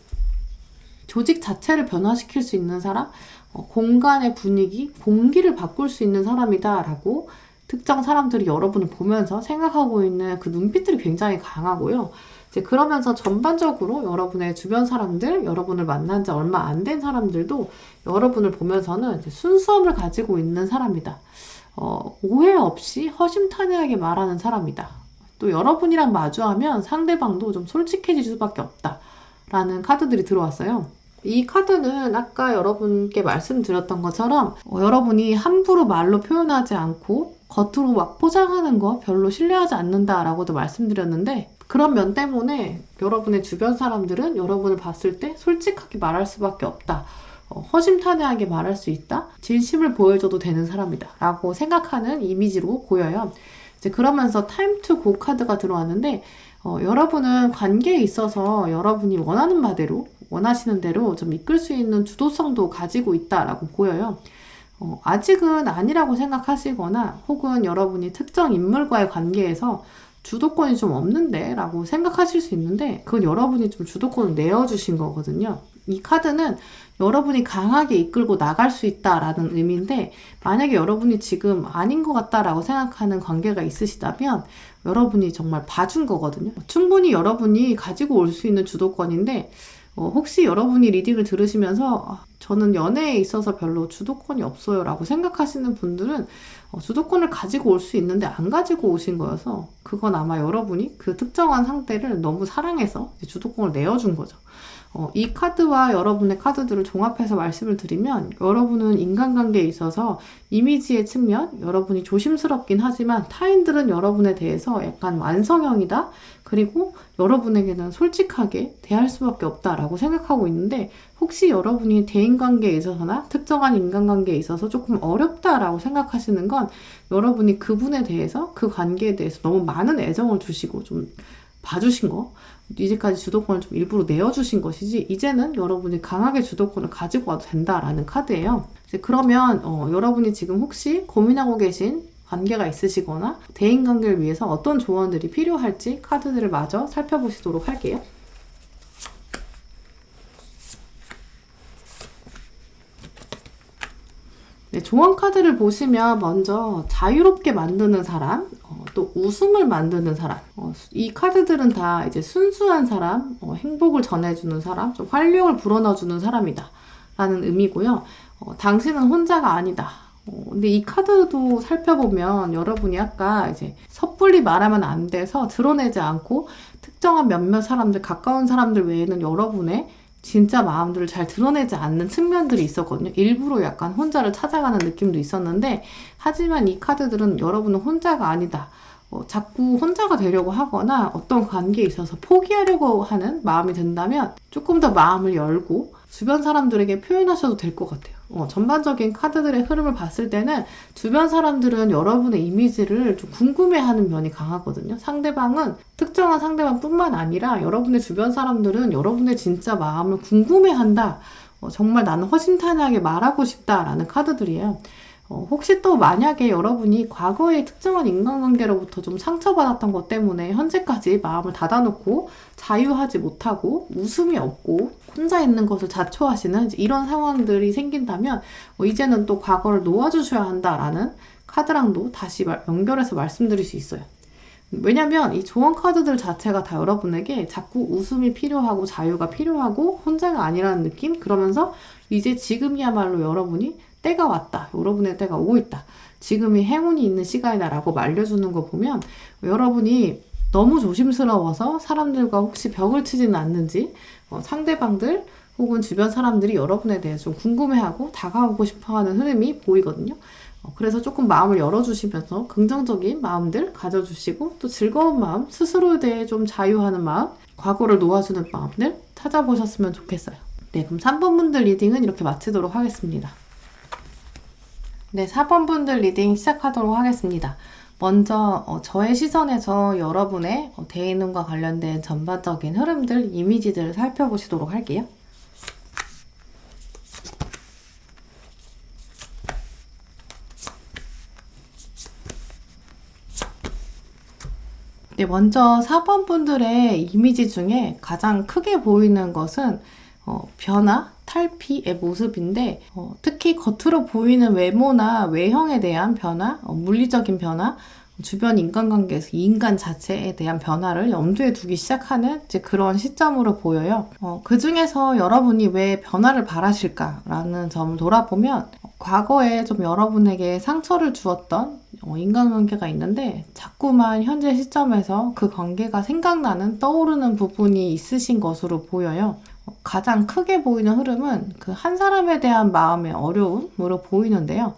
조직 자체를 변화시킬 수 있는 사람, 공간의 분위기, 공기를 바꿀 수 있는 사람이다라고 특정 사람들이 여러분을 보면서 생각하고 있는 그 눈빛들이 굉장히 강하고요. 이제 그러면서 전반적으로 여러분의 주변 사람들, 여러분을 만난 지 얼마 안 된 사람들도 여러분을 보면서는 이제 순수함을 가지고 있는 사람이다. 오해 없이 허심탄회하게 말하는 사람이다. 또 여러분이랑 마주하면 상대방도 좀 솔직해질 수밖에 없다. 라는 카드들이 들어왔어요. 이 카드는 아까 여러분께 말씀드렸던 것처럼 여러분이 함부로 말로 표현하지 않고 겉으로 막 포장하는 거 별로 신뢰하지 않는다라고도 말씀드렸는데 그런 면 때문에 여러분의 주변 사람들은 여러분을 봤을 때 솔직하게 말할 수밖에 없다. 허심탄회하게 말할 수 있다. 진심을 보여줘도 되는 사람이다. 라고 생각하는 이미지로 보여요. 이제 그러면서 타임 투 고 카드가 들어왔는데 여러분은 관계에 있어서 여러분이 원하는 바대로 원하시는 대로 좀 이끌 수 있는 주도성도 가지고 있다라고 보여요. 아직은 아니라고 생각하시거나 혹은 여러분이 특정 인물과의 관계에서 주도권이 좀 없는데 라고 생각하실 수 있는데 그건 여러분이 좀 주도권을 내어주신 거거든요. 이 카드는 여러분이 강하게 이끌고 나갈 수 있다라는 의미인데 만약에 여러분이 지금 아닌 것 같다라고 생각하는 관계가 있으시다면 여러분이 정말 봐준 거거든요. 충분히 여러분이 가지고 올 수 있는 주도권인데 혹시 여러분이 리딩을 들으시면서 저는 연애에 있어서 별로 주도권이 없어요 라고 생각하시는 분들은 주도권을 가지고 올 수 있는데 안 가지고 오신 거여서 그건 아마 여러분이 그 특정한 상대를 너무 사랑해서 주도권을 내어준 거죠. 이 카드와 여러분의 카드들을 종합해서 말씀을 드리면 여러분은 인간관계에 있어서 이미지의 측면, 여러분이 조심스럽긴 하지만 타인들은 여러분에 대해서 약간 완성형이다. 그리고 여러분에게는 솔직하게 대할 수밖에 없다라고 생각하고 있는데 혹시 여러분이 대인관계에 있어서나 특정한 인간관계에 있어서 조금 어렵다라고 생각하시는 건 여러분이 그분에 대해서 그 관계에 대해서 너무 많은 애정을 주시고 좀 봐주신 거 이제까지 주도권을 좀 일부러 내어주신 것이지 이제는 여러분이 강하게 주도권을 가지고 와도 된다라는 카드예요. 이제 그러면 여러분이 지금 혹시 고민하고 계신 관계가 있으시거나 대인관계를 위해서 어떤 조언들이 필요할지 카드들을 마저 살펴보시도록 할게요. 네, 조언 카드를 보시면 먼저 자유롭게 만드는 사람, 또 웃음을 만드는 사람. 이 카드들은 다 이제 순수한 사람, 행복을 전해주는 사람, 좀 활력을 불어넣어주는 사람이다. 라는 의미고요. 당신은 혼자가 아니다. 근데 이 카드도 살펴보면 여러분이 아까 이제 섣불리 말하면 안 돼서 드러내지 않고 특정한 몇몇 사람들, 가까운 사람들 외에는 여러분의 진짜 마음들을 잘 드러내지 않는 측면들이 있었거든요. 일부러 약간 혼자를 찾아가는 느낌도 있었는데, 하지만 이 카드들은 여러분은 혼자가 아니다. 자꾸 혼자가 되려고 하거나 어떤 관계에 있어서 포기하려고 하는 마음이 든다면 조금 더 마음을 열고 주변 사람들에게 표현하셔도 될 것 같아요. 전반적인 카드들의 흐름을 봤을 때는 주변 사람들은 여러분의 이미지를 좀 궁금해하는 면이 강하거든요. 상대방은 특정한 상대방뿐만 아니라 여러분의 주변 사람들은 여러분의 진짜 마음을 궁금해한다. 정말 나는 허심탄회하게 말하고 싶다라는 카드들이에요. 혹시 또 만약에 여러분이 과거의 특정한 인간관계로부터 좀 상처받았던 것 때문에 현재까지 마음을 닫아놓고 자유하지 못하고 웃음이 없고 혼자 있는 것을 자초하시는 이런 상황들이 생긴다면 이제는 또 과거를 놓아주셔야 한다라는 카드랑도 다시 연결해서 말씀드릴 수 있어요. 왜냐면 이 조언 카드들 자체가 다 여러분에게 자꾸 웃음이 필요하고 자유가 필요하고 혼자가 아니라는 느낌? 그러면서 이제 지금이야말로 여러분이 때가 왔다. 여러분의 때가 오고 있다. 지금이 행운이 있는 시간이다 라고 알려주는 거 보면 여러분이 너무 조심스러워서 사람들과 혹시 벽을 치지는 않는지 상대방들 혹은 주변 사람들이 여러분에 대해 좀 궁금해하고 다가오고 싶어하는 흐름이 보이거든요. 그래서 조금 마음을 열어주시면서 긍정적인 마음들 가져주시고 또 즐거운 마음, 스스로에 대해 좀 자유하는 마음, 과거를 놓아주는 마음들 찾아보셨으면 좋겠어요. 네, 그럼 3번 분들 리딩은 이렇게 마치도록 하겠습니다. 네, 4번 분들 리딩 시작하도록 하겠습니다. 먼저 저의 시선에서 여러분의 대인운과 관련된 전반적인 흐름들, 이미지들을 살펴보시도록 할게요. 네, 먼저 4번 분들의 이미지 중에 가장 크게 보이는 것은 변화, 탈피의 모습인데 특히 겉으로 보이는 외모나 외형에 대한 변화, 물리적인 변화, 주변 인간관계에서 이 인간 자체에 대한 변화를 염두에 두기 시작하는 이제 그런 시점으로 보여요. 그 중에서 여러분이 왜 변화를 바라실까라는 점을 돌아보면 과거에 좀 여러분에게 상처를 주었던 인간관계가 있는데 자꾸만 현재 시점에서 그 관계가 생각나는 떠오르는 부분이 있으신 것으로 보여요. 가장 크게 보이는 흐름은 그 한 사람에 대한 마음의 어려움으로 보이는데요.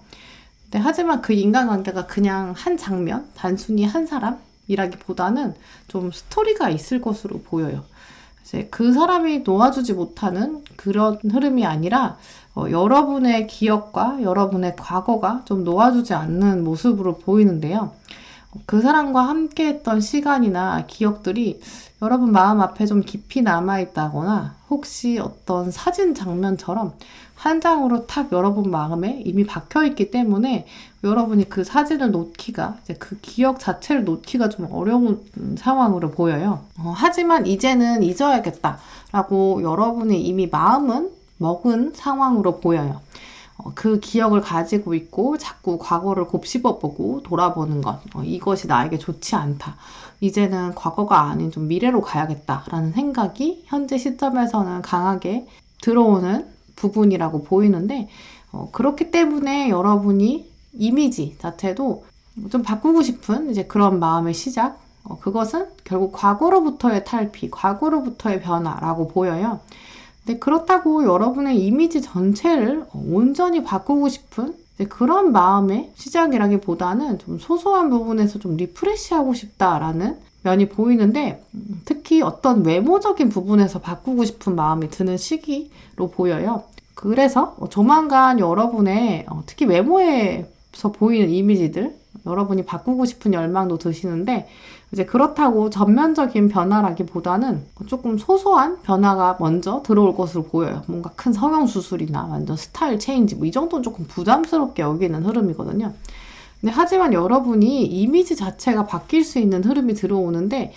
하지만 그 인간관계가 그냥 한 장면, 단순히 한 사람이라기보다는 좀 스토리가 있을 것으로 보여요. 이제 그 사람이 놓아주지 못하는 그런 흐름이 아니라 여러분의 기억과 여러분의 과거가 좀 놓아주지 않는 모습으로 보이는데요. 그 사람과 함께 했던 시간이나 기억들이 여러분 마음 앞에 좀 깊이 남아있다거나 혹시 어떤 사진 장면처럼 한 장으로 탁 여러분 마음에 이미 박혀있기 때문에 여러분이 그 사진을 놓기가, 이제 그 기억 자체를 놓기가 좀 어려운 상황으로 보여요. 하지만 이제는 잊어야겠다라고 여러분이 이미 마음은 먹은 상황으로 보여요. 그 기억을 가지고 있고 자꾸 과거를 곱씹어보고 돌아보는 것, 이것이 나에게 좋지 않다. 이제는 과거가 아닌 좀 미래로 가야겠다라는 생각이 현재 시점에서는 강하게 들어오는 부분이라고 보이는데 그렇기 때문에 여러분이 이미지 자체도 좀 바꾸고 싶은 이제 그런 마음의 시작, 그것은 결국 과거로부터의 탈피, 과거로부터의 변화라고 보여요. 근데 그렇다고 여러분의 이미지 전체를 온전히 바꾸고 싶은 그런 마음의 시작이라기보다는 좀 소소한 부분에서 좀 리프레시하고 싶다라는 면이 보이는데 특히 어떤 외모적인 부분에서 바꾸고 싶은 마음이 드는 시기로 보여요. 그래서 조만간 여러분의 특히 외모에서 보이는 이미지들 여러분이 바꾸고 싶은 열망도 드시는데 이제 그렇다고 전면적인 변화라기보다는 조금 소소한 변화가 먼저 들어올 것으로 보여요. 뭔가 큰 성형수술이나 완전 스타일 체인지 이 정도는 조금 부담스럽게 여기는 흐름이거든요. 근데 하지만 여러분이 이미지 자체가 바뀔 수 있는 흐름이 들어오는데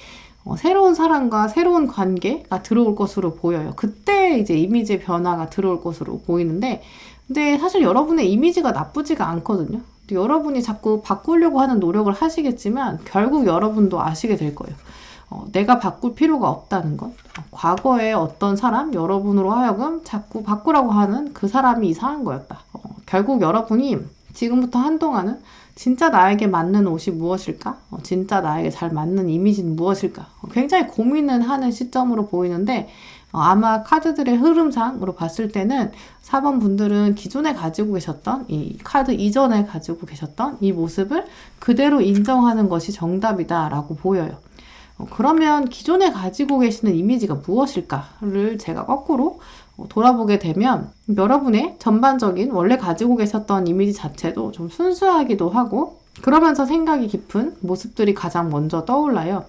새로운 사람과 새로운 관계가 들어올 것으로 보여요. 그때 이제 이미지의 변화가 들어올 것으로 보이는데 근데 사실 여러분의 이미지가 나쁘지가 않거든요. 여러분이 자꾸 바꾸려고 하는 노력을 하시겠지만 결국 여러분도 아시게 될 거예요. 내가 바꿀 필요가 없다는 것. 과거에 어떤 사람, 여러분으로 하여금 자꾸 바꾸라고 하는 그 사람이 이상한 거였다. 결국 여러분이 지금부터 한동안은 진짜 나에게 맞는 옷이 무엇일까? 진짜 나에게 잘 맞는 이미지는 무엇일까? 굉장히 고민을 하는 시점으로 보이는데 아마 카드들의 흐름상으로 봤을 때는 4번 분들은 기존에 가지고 계셨던 이 카드 이전에 가지고 계셨던 이 모습을 그대로 인정하는 것이 정답이다라고 보여요. 그러면 기존에 가지고 계시는 이미지가 무엇일까를 제가 거꾸로 돌아보게 되면 여러분의 전반적인 원래 가지고 계셨던 이미지 자체도 좀 순수하기도 하고 그러면서 생각이 깊은 모습들이 가장 먼저 떠올라요.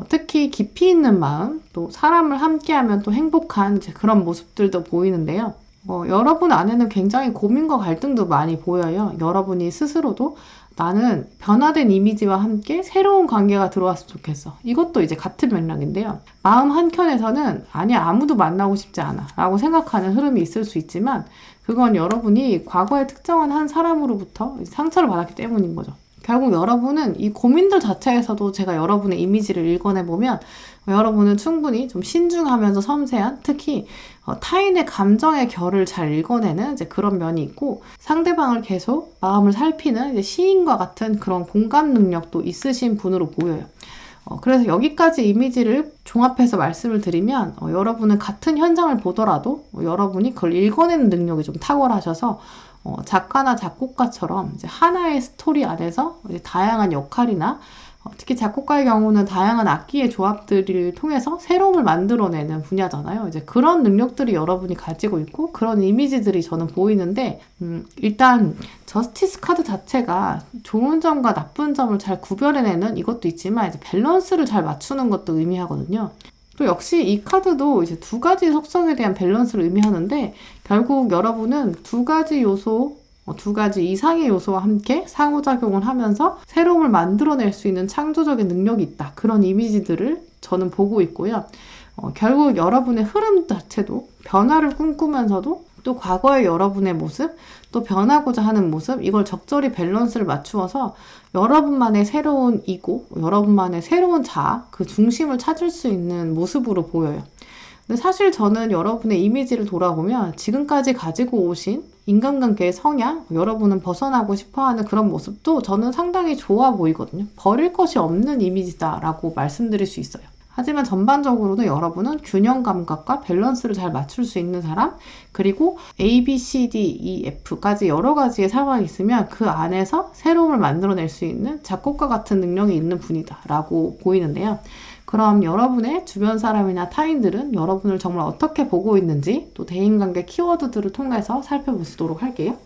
특히 깊이 있는 마음, 또 사람을 함께하면 또 행복한 그런 모습들도 보이는데요. 여러분 안에는 굉장히 고민과 갈등도 많이 보여요. 여러분이 스스로도 나는 변화된 이미지와 함께 새로운 관계가 들어왔으면 좋겠어. 이것도 이제 같은 맥락인데요. 마음 한켠에서는 아니야, 아무도 만나고 싶지 않아 라고 생각하는 흐름이 있을 수 있지만 그건 여러분이 과거에 특정한 한 사람으로부터 상처를 받았기 때문인 거죠. 결국 여러분은 이 고민들 자체에서도 제가 여러분의 이미지를 읽어내보면 여러분은 충분히 좀 신중하면서 섬세한 특히 타인의 감정의 결을 잘 읽어내는 이제 그런 면이 있고 상대방을 계속 마음을 살피는 이제 시인과 같은 그런 공감 능력도 있으신 분으로 보여요. 그래서 여기까지 이미지를 종합해서 말씀을 드리면 여러분은 같은 현장을 보더라도 여러분이 그걸 읽어내는 능력이 좀 탁월하셔서 작가나 작곡가처럼 이제 하나의 스토리 안에서 이제 다양한 역할이나 특히 작곡가의 경우는 다양한 악기의 조합들을 통해서 새로움을 만들어내는 분야잖아요. 이제 그런 능력들이 여러분이 가지고 있고 그런 이미지들이 저는 보이는데 일단 저스티스 카드 자체가 좋은 점과 나쁜 점을 잘 구별해내는 이것도 있지만 이제 밸런스를 잘 맞추는 것도 의미하거든요. 또 역시 이 카드도 이제 두 가지 속성에 대한 밸런스를 의미하는데 결국 여러분은 두 가지 요소, 두 가지 이상의 요소와 함께 상호작용을 하면서 새로움을 만들어낼 수 있는 창조적인 능력이 있다. 그런 이미지들을 저는 보고 있고요. 결국 여러분의 흐름 자체도 변화를 꿈꾸면서도 또 과거의 여러분의 모습, 또 변하고자 하는 모습, 이걸 적절히 밸런스를 맞추어서 여러분만의 새로운 이고, 여러분만의 새로운 자아, 그 중심을 찾을 수 있는 모습으로 보여요. 근데 사실 저는 여러분의 이미지를 돌아보면 지금까지 가지고 오신 인간관계의 성향, 여러분은 벗어나고 싶어하는 그런 모습도 저는 상당히 좋아 보이거든요. 버릴 것이 없는 이미지다라고 말씀드릴 수 있어요. 하지만 전반적으로는 여러분은 균형 감각과 밸런스를 잘 맞출 수 있는 사람, 그리고 A, B, C, D, E, F까지 여러 가지의 상황이 있으면 그 안에서 새로움을 만들어낼 수 있는 작곡가 같은 능력이 있는 분이다 라고 보이는데요. 그럼 여러분의 주변 사람이나 타인들은 여러분을 정말 어떻게 보고 있는지 또 대인관계 키워드들을 통해서 살펴보시도록 할게요.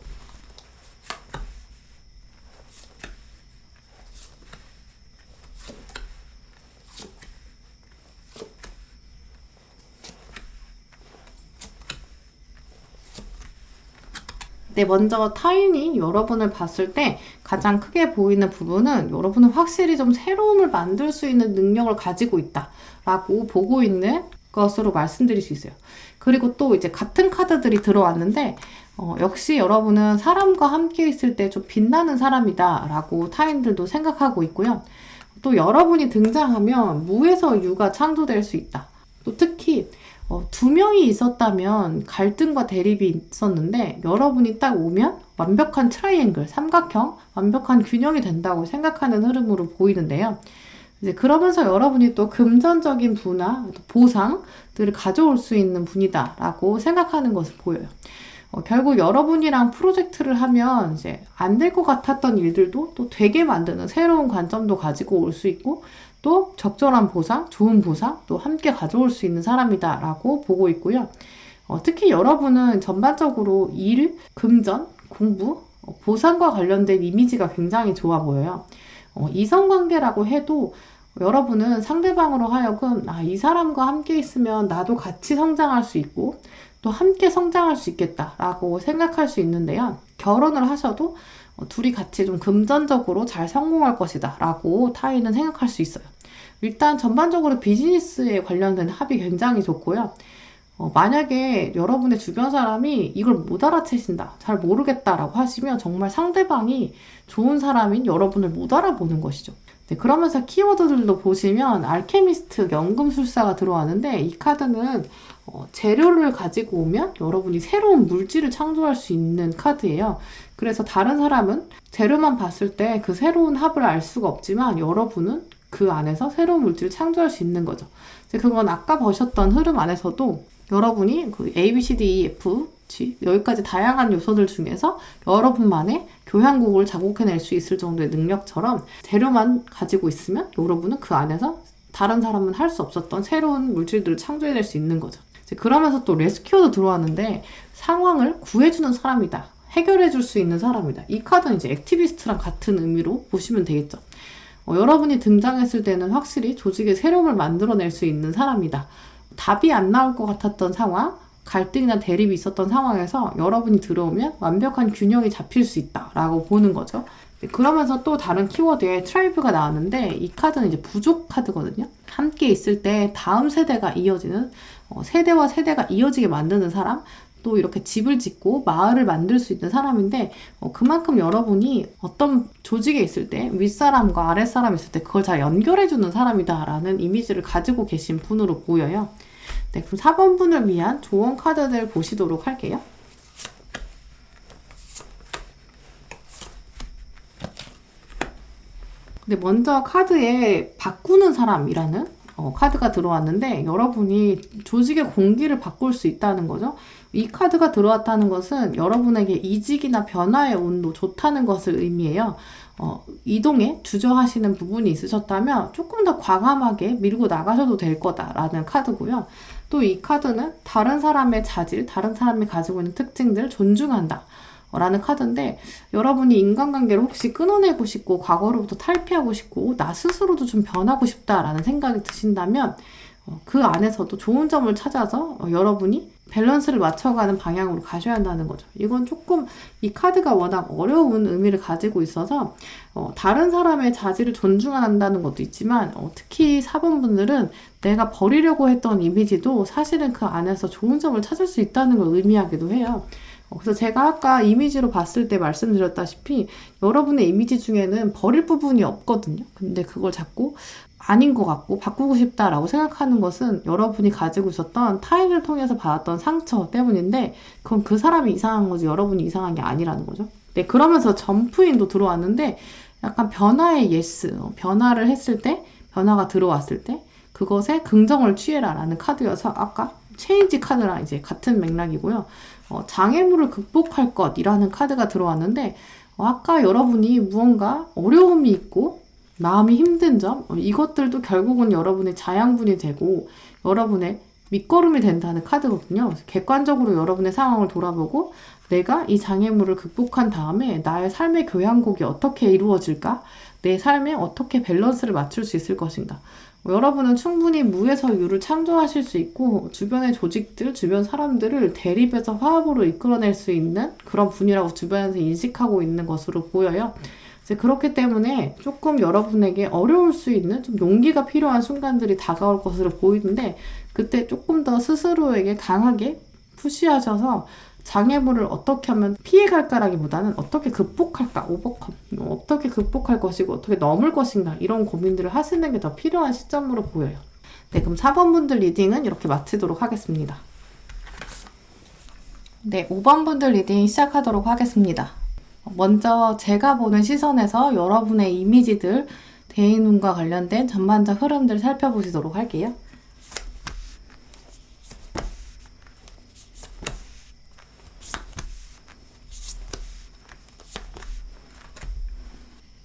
네, 먼저 타인이 여러분을 봤을 때 가장 크게 보이는 부분은 여러분은 확실히 좀 새로움을 만들 수 있는 능력을 가지고 있다라고 보고 있는 것으로 말씀드릴 수 있어요. 그리고 또 이제 같은 카드들이 들어왔는데 역시 여러분은 사람과 함께 있을 때 좀 빛나는 사람이다라고 타인들도 생각하고 있고요. 또 여러분이 등장하면 무에서 유가 창조될 수 있다. 또 특히 두 명이 있었다면 갈등과 대립이 있었는데 여러분이 딱 오면 완벽한 트라이앵글, 삼각형, 완벽한 균형이 된다고 생각하는 흐름으로 보이는데요. 이제 그러면서 여러분이 또 금전적인 부나 보상들을 가져올 수 있는 분이다라고 생각하는 것을 보여요. 결국 여러분이랑 프로젝트를 하면 이제 안 될 것 같았던 일들도 또 되게 만드는 새로운 관점도 가지고 올 수 있고 또 적절한 보상, 좋은 보상 또 함께 가져올 수 있는 사람이다라고 보고 있고요. 특히 여러분은 전반적으로 일, 금전, 공부, 보상과 관련된 이미지가 굉장히 좋아 보여요. 이성관계라고 해도 여러분은 상대방으로 하여금 이 사람과 함께 있으면 나도 같이 성장할 수 있고 또 함께 성장할 수 있겠다라고 생각할 수 있는데요. 결혼을 하셔도 둘이 같이 좀 금전적으로 잘 성공할 것이다 라고 타인은 생각할 수 있어요. 일단 전반적으로 비즈니스에 관련된 합이 굉장히 좋고요. 만약에 여러분의 주변 사람이 이걸 못 알아채신다, 잘 모르겠다라고 하시면 정말 상대방이 좋은 사람인 여러분을 못 알아보는 것이죠. 네, 그러면서 키워드들도 보시면 알케미스트, 연금술사가 들어왔는데 이 카드는 재료를 가지고 오면 여러분이 새로운 물질을 창조할 수 있는 카드예요. 그래서 다른 사람은 재료만 봤을 때 그 새로운 합을 알 수가 없지만 여러분은 그 안에서 새로운 물질을 창조할 수 있는 거죠. 이제 그건 아까 보셨던 흐름 안에서도 여러분이 그 A, B, C, D, E, F, G 여기까지 다양한 요소들 중에서 여러분만의 교향곡을 작곡해낼 수 있을 정도의 능력처럼 재료만 가지고 있으면 여러분은 그 안에서 다른 사람은 할 수 없었던 새로운 물질들을 창조해낼 수 있는 거죠. 이제 그러면서 또 레스큐어도 들어왔는데 상황을 구해주는 사람이다. 해결해줄 수 있는 사람이다. 이 카드는 이제 액티비스트랑 같은 의미로 보시면 되겠죠. 여러분이 등장했을 때는 확실히 조직의 새로움을 만들어낼 수 있는 사람이다. 답이 안 나올 것 같았던 상황, 갈등이나 대립이 있었던 상황에서 여러분이 들어오면 완벽한 균형이 잡힐 수 있다라고 보는 거죠. 그러면서 또 다른 키워드에 트라이브가 나왔는데 이 카드는 이제 부족 카드거든요. 함께 있을 때 다음 세대가 이어지는 세대와 세대가 이어지게 만드는 사람, 또 이렇게 집을 짓고 마을을 만들 수 있는 사람인데 그만큼 여러분이 어떤 조직에 있을 때 윗사람과 아랫사람이 있을 때 그걸 잘 연결해주는 사람이다라는 이미지를 가지고 계신 분으로 보여요. 네, 그럼 4번 분을 위한 조언 카드들 보시도록 할게요. 근데 먼저 카드에 바꾸는 사람이라는 카드가 들어왔는데 여러분이 조직의 공기를 바꿀 수 있다는 거죠. 이 카드가 들어왔다는 것은 여러분에게 이직이나 변화의 온도 좋다는 것을 의미해요. 이동에 주저하시는 부분이 있으셨다면 조금 더 과감하게 밀고 나가셔도 될 거다라는 카드고요. 또 이 카드는 다른 사람의 자질, 다른 사람이 가지고 있는 특징들을 존중한다 라는 카드인데 여러분이 인간관계를 혹시 끊어내고 싶고 과거로부터 탈피하고 싶고 나 스스로도 좀 변하고 싶다라는 생각이 드신다면 그 안에서도 좋은 점을 찾아서 여러분이 밸런스를 맞춰가는 방향으로 가셔야 한다는 거죠. 이건 조금 이 카드가 워낙 어려운 의미를 가지고 있어서 다른 사람의 자질을 존중한다는 것도 있지만 특히 4번 분들은 내가 버리려고 했던 이미지도 사실은 그 안에서 좋은 점을 찾을 수 있다는 걸 의미하기도 해요. 그래서 제가 아까 이미지로 봤을 때 말씀드렸다시피 여러분의 이미지 중에는 버릴 부분이 없거든요. 근데 그걸 자꾸 아닌 것 같고 바꾸고 싶다라고 생각하는 것은 여러분이 가지고 있었던 타인을 통해서 받았던 상처 때문인데 그건 그 사람이 이상한 거지 여러분이 이상한 게 아니라는 거죠. 네, 그러면서 점프인도 들어왔는데 약간 변화의 예스, 변화를 했을 때, 변화가 들어왔을 때 그것에 긍정을 취해라 라는 카드여서 아까 체인지 카드랑 이제 같은 맥락이고요. 장애물을 극복할 것이라는 카드가 들어왔는데 아까 여러분이 무언가 어려움이 있고 마음이 힘든 점 이것들도 결국은 여러분의 자양분이 되고 여러분의 밑거름이 된다는 카드거든요. 객관적으로 여러분의 상황을 돌아보고 내가 이 장애물을 극복한 다음에 나의 삶의 교향곡이 어떻게 이루어질까? 내 삶에 어떻게 밸런스를 맞출 수 있을 것인가? 여러분은 충분히 무에서 유를 창조하실 수 있고 주변의 조직들, 주변 사람들을 대립에서 화합으로 이끌어낼 수 있는 그런 분이라고 주변에서 인식하고 있는 것으로 보여요. 이제 그렇기 때문에 조금 여러분에게 어려울 수 있는 좀 용기가 필요한 순간들이 다가올 것으로 보이는데 그때 조금 더 스스로에게 강하게 푸시하셔서 장애물을 어떻게 하면 피해갈까라기보다는 어떻게 극복할까, 오버컴, 어떻게 극복할 것이고 어떻게 넘을 것인가 이런 고민들을 하시는 게 더 필요한 시점으로 보여요. 네, 그럼 4번 분들 리딩은 이렇게 마치도록 하겠습니다. 네, 5번 분들 리딩 시작하도록 하겠습니다. 먼저 제가 보는 시선에서 여러분의 이미지들, 대인운과 관련된 전반적 흐름들 살펴보시도록 할게요.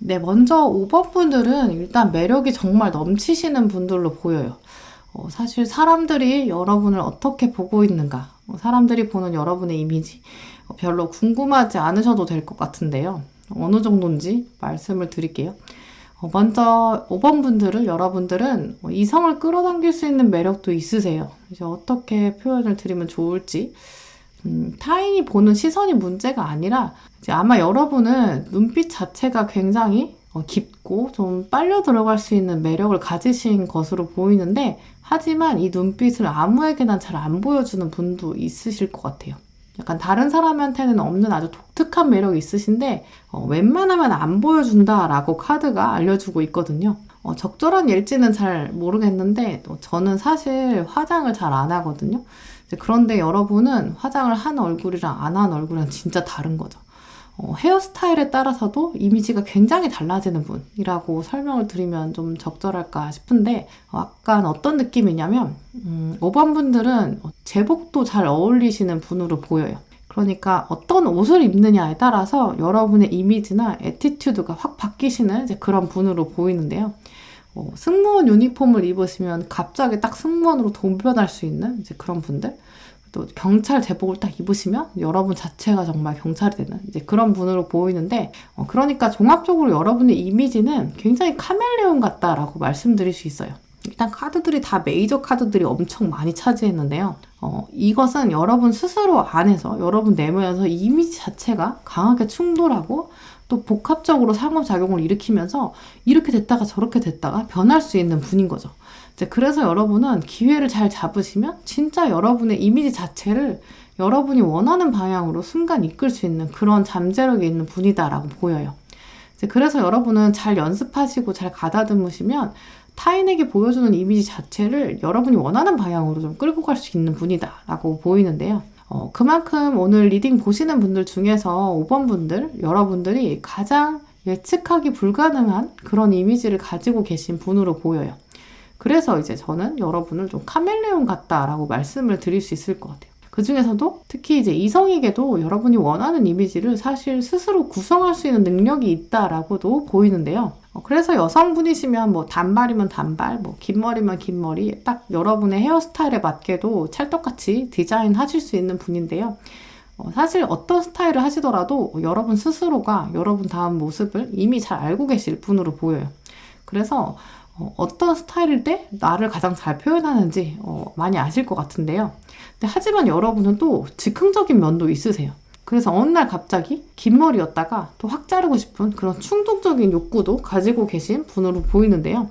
네, 먼저 5번 분들은 일단 매력이 정말 넘치시는 분들로 보여요. 사실 사람들이 여러분을 어떻게 보고 있는가, 사람들이 보는 여러분의 이미지 별로 궁금하지 않으셔도 될 것 같은데요. 어느 정도인지 말씀을 드릴게요. 먼저 5번 분들은 여러분들은 이성을 끌어당길 수 있는 매력도 있으세요. 이제 어떻게 표현을 드리면 좋을지 타인이 보는 시선이 문제가 아니라 이제 아마 여러분은 눈빛 자체가 굉장히 깊고 좀 빨려 들어갈 수 있는 매력을 가지신 것으로 보이는데 하지만 이 눈빛을 아무에게나 잘 안 보여주는 분도 있으실 것 같아요. 약간 다른 사람한테는 없는 아주 독특한 매력이 있으신데 웬만하면 안 보여준다라고 카드가 알려주고 있거든요. 적절한 예일지는 잘 모르겠는데 저는 사실 화장을 잘 안 하거든요. 그런데 여러분은 화장을 한 얼굴이랑 안 한 얼굴이랑 진짜 다른 거죠. 헤어스타일에 따라서도 이미지가 굉장히 달라지는 분이라고 설명을 드리면 좀 적절할까 싶은데 약간 어떤 느낌이냐면 5번 분들은 제복도 잘 어울리시는 분으로 보여요. 그러니까 어떤 옷을 입느냐에 따라서 여러분의 이미지나 애티튜드가 확 바뀌시는 이제 그런 분으로 보이는데요. 승무원 유니폼을 입으시면 갑자기 딱 승무원으로 돌변할 수 있는 이제 그런 분들, 또 경찰 제복을 딱 입으시면 여러분 자체가 정말 경찰이 되는 이제 그런 분으로 보이는데, 그러니까 종합적으로 여러분의 이미지는 굉장히 카멜레온 같다라고 말씀드릴 수 있어요. 일단 카드들이 다 메이저 카드들이 엄청 많이 차지했는데요. 이것은 여러분 스스로 안에서 여러분 내면에서 이미지 자체가 강하게 충돌하고 또 복합적으로 상호작용을 일으키면서 이렇게 됐다가 저렇게 됐다가 변할 수 있는 분인 거죠. 그래서 여러분은 기회를 잘 잡으시면 진짜 여러분의 이미지 자체를 여러분이 원하는 방향으로 순간 이끌 수 있는 그런 잠재력이 있는 분이다라고 보여요. 그래서 여러분은 잘 연습하시고 잘 가다듬으시면 타인에게 보여주는 이미지 자체를 여러분이 원하는 방향으로 좀 끌고 갈 수 있는 분이다라고 보이는데요. 그만큼 오늘 리딩 보시는 분들 중에서 5번 분들, 여러분들이 가장 예측하기 불가능한 그런 이미지를 가지고 계신 분으로 보여요. 그래서 이제 저는 여러분을 좀 카멜레온 같다라고 말씀을 드릴 수 있을 것 같아요. 그 중에서도 특히 이제 이성에게도 여러분이 원하는 이미지를 사실 스스로 구성할 수 있는 능력이 있다라고도 보이는데요. 그래서 여성분이시면 뭐 단발이면 단발, 뭐 긴 머리면 긴 머리, 딱 여러분의 헤어스타일에 맞게도 찰떡같이 디자인하실 수 있는 분인데요. 사실 어떤 스타일을 하시더라도 여러분 스스로가 여러분 다음 모습을 이미 잘 알고 계실 분으로 보여요. 그래서 어떤 스타일일 때 나를 가장 잘 표현하는지 많이 아실 것 같은데요. 근데 하지만 여러분은 또 즉흥적인 면도 있으세요. 그래서 어느 날 갑자기 긴 머리였다가 또 확 자르고 싶은 그런 충동적인 욕구도 가지고 계신 분으로 보이는데요.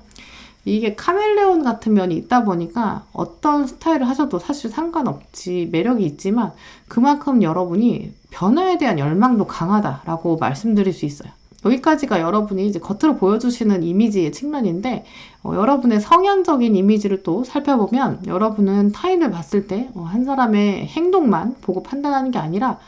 이게 카멜레온 같은 면이 있다 보니까 어떤 스타일을 하셔도 사실 상관없지 매력이 있지만 그만큼 여러분이 변화에 대한 열망도 강하다라고 말씀드릴 수 있어요. 여기까지가 여러분이 이제 겉으로 보여주시는 이미지의 측면인데 여러분의 성향적인 이미지를 또 살펴보면 여러분은 타인을 봤을 때 한 사람의 행동만 보고 판단하는 게 아니라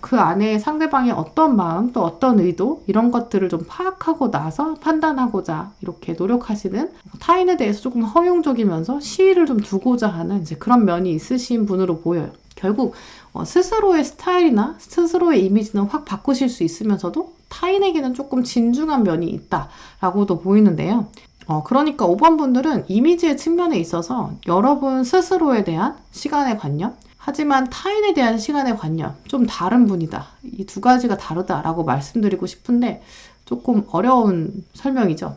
그 안에 상대방의 어떤 마음 또 어떤 의도 이런 것들을 좀 파악하고 나서 판단하고자 이렇게 노력하시는 타인에 대해서 조금 허용적이면서 시의를 좀 두고자 하는 이제 그런 면이 있으신 분으로 보여요. 결국 스스로의 스타일이나 스스로의 이미지는 확 바꾸실 수 있으면서도 타인에게는 조금 진중한 면이 있다라고도 보이는데요. 그러니까 5번 분들은 이미지의 측면에 있어서 여러분 스스로에 대한 시간의 관념, 하지만 타인에 대한 시간의 관념, 좀 다른 분이다. 이 두 가지가 다르다라고 말씀드리고 싶은데 조금 어려운 설명이죠.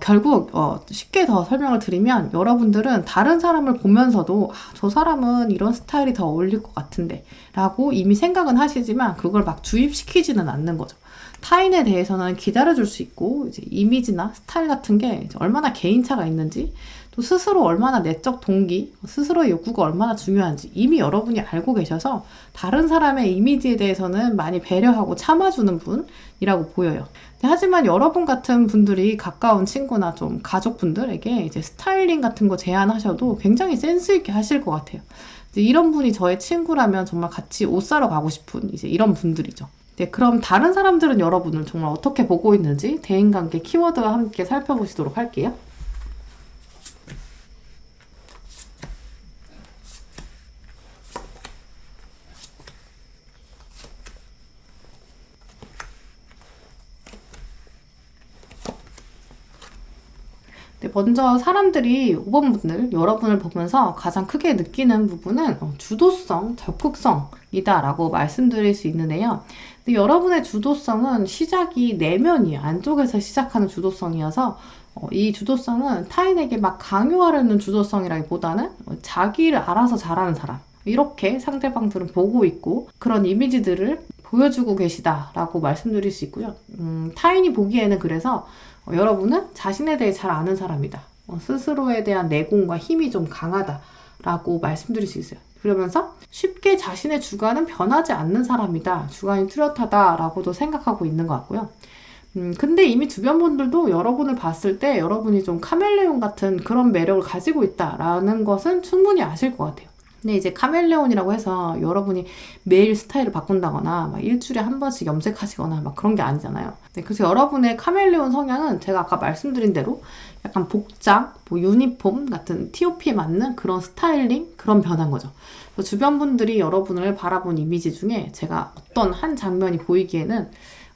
결국 쉽게 더 설명을 드리면 여러분들은 다른 사람을 보면서도 저 사람은 이런 스타일이 더 어울릴 것 같은데 라고 이미 생각은 하시지만 그걸 막 주입시키지는 않는 거죠. 타인에 대해서는 기다려줄 수 있고 이제 이미지나 스타일 같은 게 이제 얼마나 개인차가 있는지 또 스스로 얼마나 내적 동기, 스스로의 욕구가 얼마나 중요한지 이미 여러분이 알고 계셔서 다른 사람의 이미지에 대해서는 많이 배려하고 참아주는 분이라고 보여요. 하지만 여러분 같은 분들이 가까운 친구나 좀 가족분들에게 이제 스타일링 같은 거 제안하셔도 굉장히 센스 있게 하실 것 같아요. 이제 이런 분이 저의 친구라면 정말 같이 옷 사러 가고 싶은 이제 이런 분들이죠. 네, 그럼 다른 사람들은 여러분을 정말 어떻게 보고 있는지 대인관계 키워드와 함께 살펴보시도록 할게요. 네, 먼저 사람들이 5번 분들, 여러분을 보면서 가장 크게 느끼는 부분은 주도성, 적극성이다 라고 말씀드릴 수 있는데요. 근데 여러분의 주도성은 시작이 내면이에요. 안쪽에서 시작하는 주도성이어서 이 주도성은 타인에게 막 강요하려는 주도성이라기보다는 자기를 알아서 잘하는 사람. 이렇게 상대방들은 보고 있고 그런 이미지들을 보여주고 계시다라고 말씀드릴 수 있고요. 타인이 보기에는 그래서 여러분은 자신에 대해 잘 아는 사람이다. 스스로에 대한 내공과 힘이 좀 강하다라고 말씀드릴 수 있어요. 그러면서 쉽게 자신의 주관은 변하지 않는 사람이다. 주관이 뚜렷하다라고도 생각하고 있는 것 같고요. 근데 이미 주변 분들도 여러분을 봤을 때 여러분이 좀 카멜레온 같은 그런 매력을 가지고 있다라는 것은 충분히 아실 것 같아요. 근데 이제 카멜레온이라고 해서 여러분이 매일 스타일을 바꾼다거나 막 일주일에 한 번씩 염색하시거나 막 그런 게 아니잖아요. 네, 그래서 여러분의 카멜레온 성향은 제가 아까 말씀드린 대로 약간 복장, 뭐 유니폼 같은 TOP에 맞는 그런 스타일링, 그런 변한 거죠. 주변 분들이 여러분을 바라본 이미지 중에 제가 어떤 한 장면이 보이기에는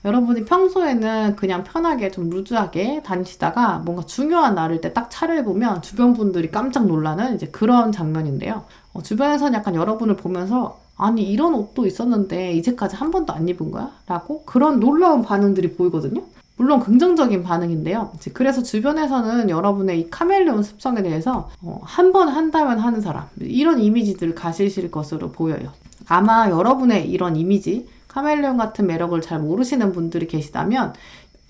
여러분이 평소에는 그냥 편하게 좀 루즈하게 다니시다가 뭔가 중요한 날일 때 딱 차려입으면 주변 분들이 깜짝 놀라는 이제 그런 장면인데요. 주변에서는 약간 여러분을 보면서 아니 이런 옷도 있었는데 이제까지 한 번도 안 입은 거야? 라고 그런 놀라운 반응들이 보이거든요. 물론 긍정적인 반응인데요. 이제 그래서 주변에서는 여러분의 이 카멜레온 습성에 대해서 한 번 한다면 하는 사람, 이런 이미지들을 가지실 것으로 보여요. 아마 여러분의 이런 이미지, 카멜레온 같은 매력을 잘 모르시는 분들이 계시다면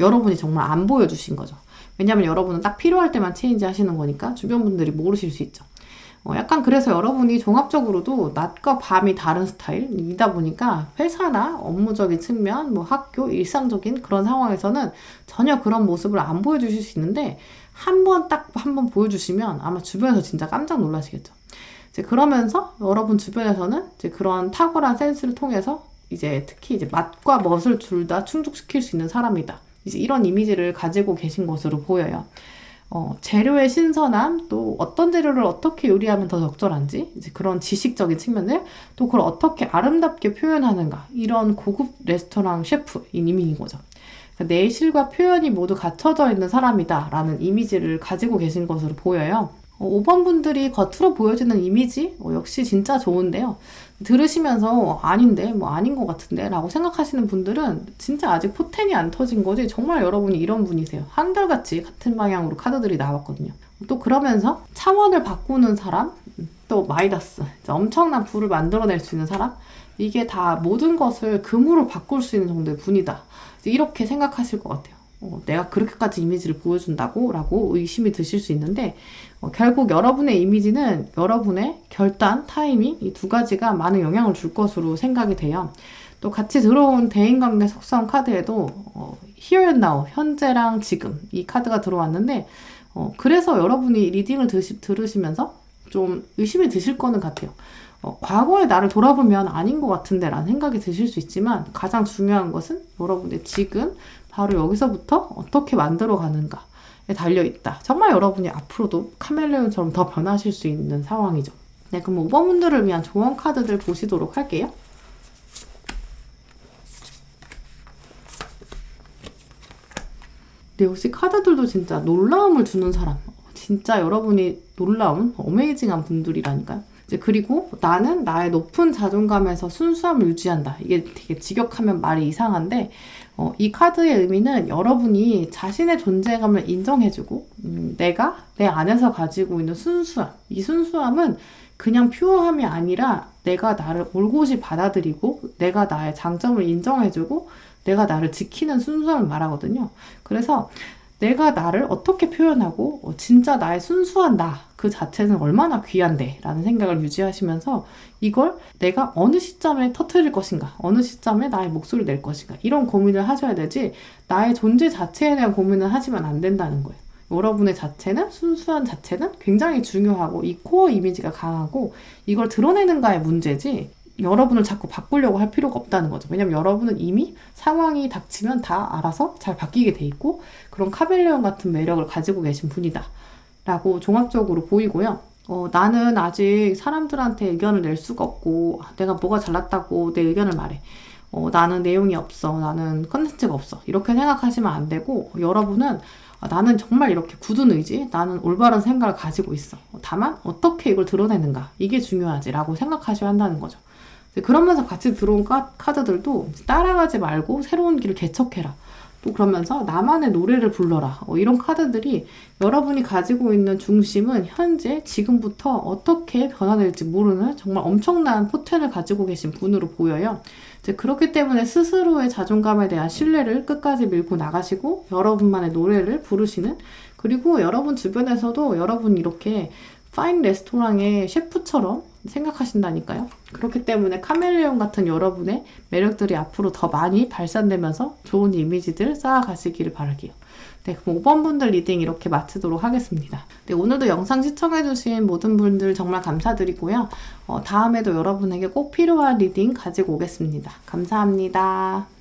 여러분이 정말 안 보여주신 거죠. 왜냐하면 여러분은 딱 필요할 때만 체인지 하시는 거니까 주변 분들이 모르실 수 있죠. 약간 그래서 여러분이 종합적으로도 낮과 밤이 다른 스타일이다 보니까 회사나 업무적인 측면, 뭐 학교, 일상적인 그런 상황에서는 전혀 그런 모습을 안 보여주실 수 있는데 한 번 보여주시면 아마 주변에서 진짜 깜짝 놀라시겠죠. 이제 그러면서 여러분 주변에서는 이제 그런 탁월한 센스를 통해서 이제 특히 이제 맛과 멋을 둘 다 충족시킬 수 있는 사람이다. 이제 이런 이미지를 가지고 계신 것으로 보여요. 재료의 신선함, 또 어떤 재료를 어떻게 요리하면 더 적절한지, 이제 그런 지식적인 측면을, 또 그걸 어떻게 아름답게 표현하는가, 이런 고급 레스토랑 셰프인 이미지인 거죠. 그러니까 내실과 표현이 모두 갖춰져 있는 사람이다 라는 이미지를 가지고 계신 것으로 보여요. 5번 분들이 겉으로 보여지는 이미지 역시 진짜 좋은데요. 들으시면서 아닌데 뭐 아닌 것 같은데 라고 생각하시는 분들은 진짜 아직 포텐이 안 터진 거지, 정말 여러분이 이런 분이세요. 한결같이 같은 방향으로 카드들이 나왔거든요. 또 그러면서 차원을 바꾸는 사람, 또 마이다스, 엄청난 부를 만들어낼 수 있는 사람, 이게 다 모든 것을 금으로 바꿀 수 있는 정도의 분이다, 이렇게 생각하실 것 같아요. 내가 그렇게까지 이미지를 보여준다고? 라고 의심이 드실 수 있는데 결국 여러분의 이미지는 여러분의 결단, 타이밍, 이 두 가지가 많은 영향을 줄 것으로 생각이 돼요. 또 같이 들어온 대인관계 속성 카드에도 Here and Now, 현재랑 지금, 이 카드가 들어왔는데 그래서 여러분이 리딩을 들으시면서 좀 의심이 드실 거는 같아요. 과거의 나를 돌아보면 아닌 것 같은데 라는 생각이 드실 수 있지만 가장 중요한 것은 여러분의 지금 바로 여기서부터 어떻게 만들어 가는가에 달려있다. 정말 여러분이 앞으로도 카멜레온처럼 더 변하실 수 있는 상황이죠. 네, 그럼 5번 분들을 위한 조언 카드들 보시도록 할게요. 네, 역시 카드들도 진짜 놀라움을 주는 사람, 진짜 여러분이 놀라운 어메이징한 분들이라니까요. 이제 그리고 나는 나의 높은 자존감에서 순수함을 유지한다. 이게 되게 직역하면 말이 이상한데 이 카드의 의미는 여러분이 자신의 존재감을 인정해주고 내가 내 안에서 가지고 있는 순수함, 이 순수함은 그냥 퓨어함이 아니라 내가 나를 올곧이 받아들이고 내가 나의 장점을 인정해주고 내가 나를 지키는 순수함을 말하거든요. 그래서 내가 나를 어떻게 표현하고 진짜 나의 순수한 나 그 자체는 얼마나 귀한데 라는 생각을 유지하시면서 이걸 내가 어느 시점에 터뜨릴 것인가, 어느 시점에 나의 목소리를 낼 것인가, 이런 고민을 하셔야 되지 나의 존재 자체에 대한 고민을 하시면 안 된다는 거예요. 여러분의 자체는, 순수한 자체는 굉장히 중요하고 이 코어 이미지가 강하고 이걸 드러내는가의 문제지 여러분을 자꾸 바꾸려고 할 필요가 없다는 거죠. 왜냐면 여러분은 이미 상황이 닥치면 다 알아서 잘 바뀌게 돼 있고 그런 카멜레온 같은 매력을 가지고 계신 분이다 라고 종합적으로 보이고요. 나는 아직 사람들한테 의견을 낼 수가 없고 내가 뭐가 잘났다고 내 의견을 말해. 나는 내용이 없어. 나는 컨텐츠가 없어. 이렇게 생각하시면 안 되고 여러분은 나는 정말 이렇게 굳은 의지, 나는 올바른 생각을 가지고 있어. 다만 어떻게 이걸 드러내는가, 이게 중요하지 라고 생각하셔야 한다는 거죠. 그러면서 같이 들어온 카드들도 따라가지 말고 새로운 길을 개척해라. 또 그러면서 나만의 노래를 불러라. 이런 카드들이 여러분이 가지고 있는 중심은 현재 지금부터 어떻게 변화될지 모르는 정말 엄청난 포텐을 가지고 계신 분으로 보여요. 이제 그렇기 때문에 스스로의 자존감에 대한 신뢰를 끝까지 밀고 나가시고 여러분만의 노래를 부르시는, 그리고 여러분 주변에서도 여러분 이렇게 파인 레스토랑의 셰프처럼 생각하신다니까요. 그렇기 때문에 카멜레온 같은 여러분의 매력들이 앞으로 더 많이 발산되면서 좋은 이미지들 쌓아가시기를 바랄게요. 네, 그럼 5번 분들 리딩 이렇게 마치도록 하겠습니다. 네, 오늘도 영상 시청해주신 모든 분들 정말 감사드리고요. 다음에도 여러분에게 꼭 필요한 리딩 가지고 오겠습니다. 감사합니다.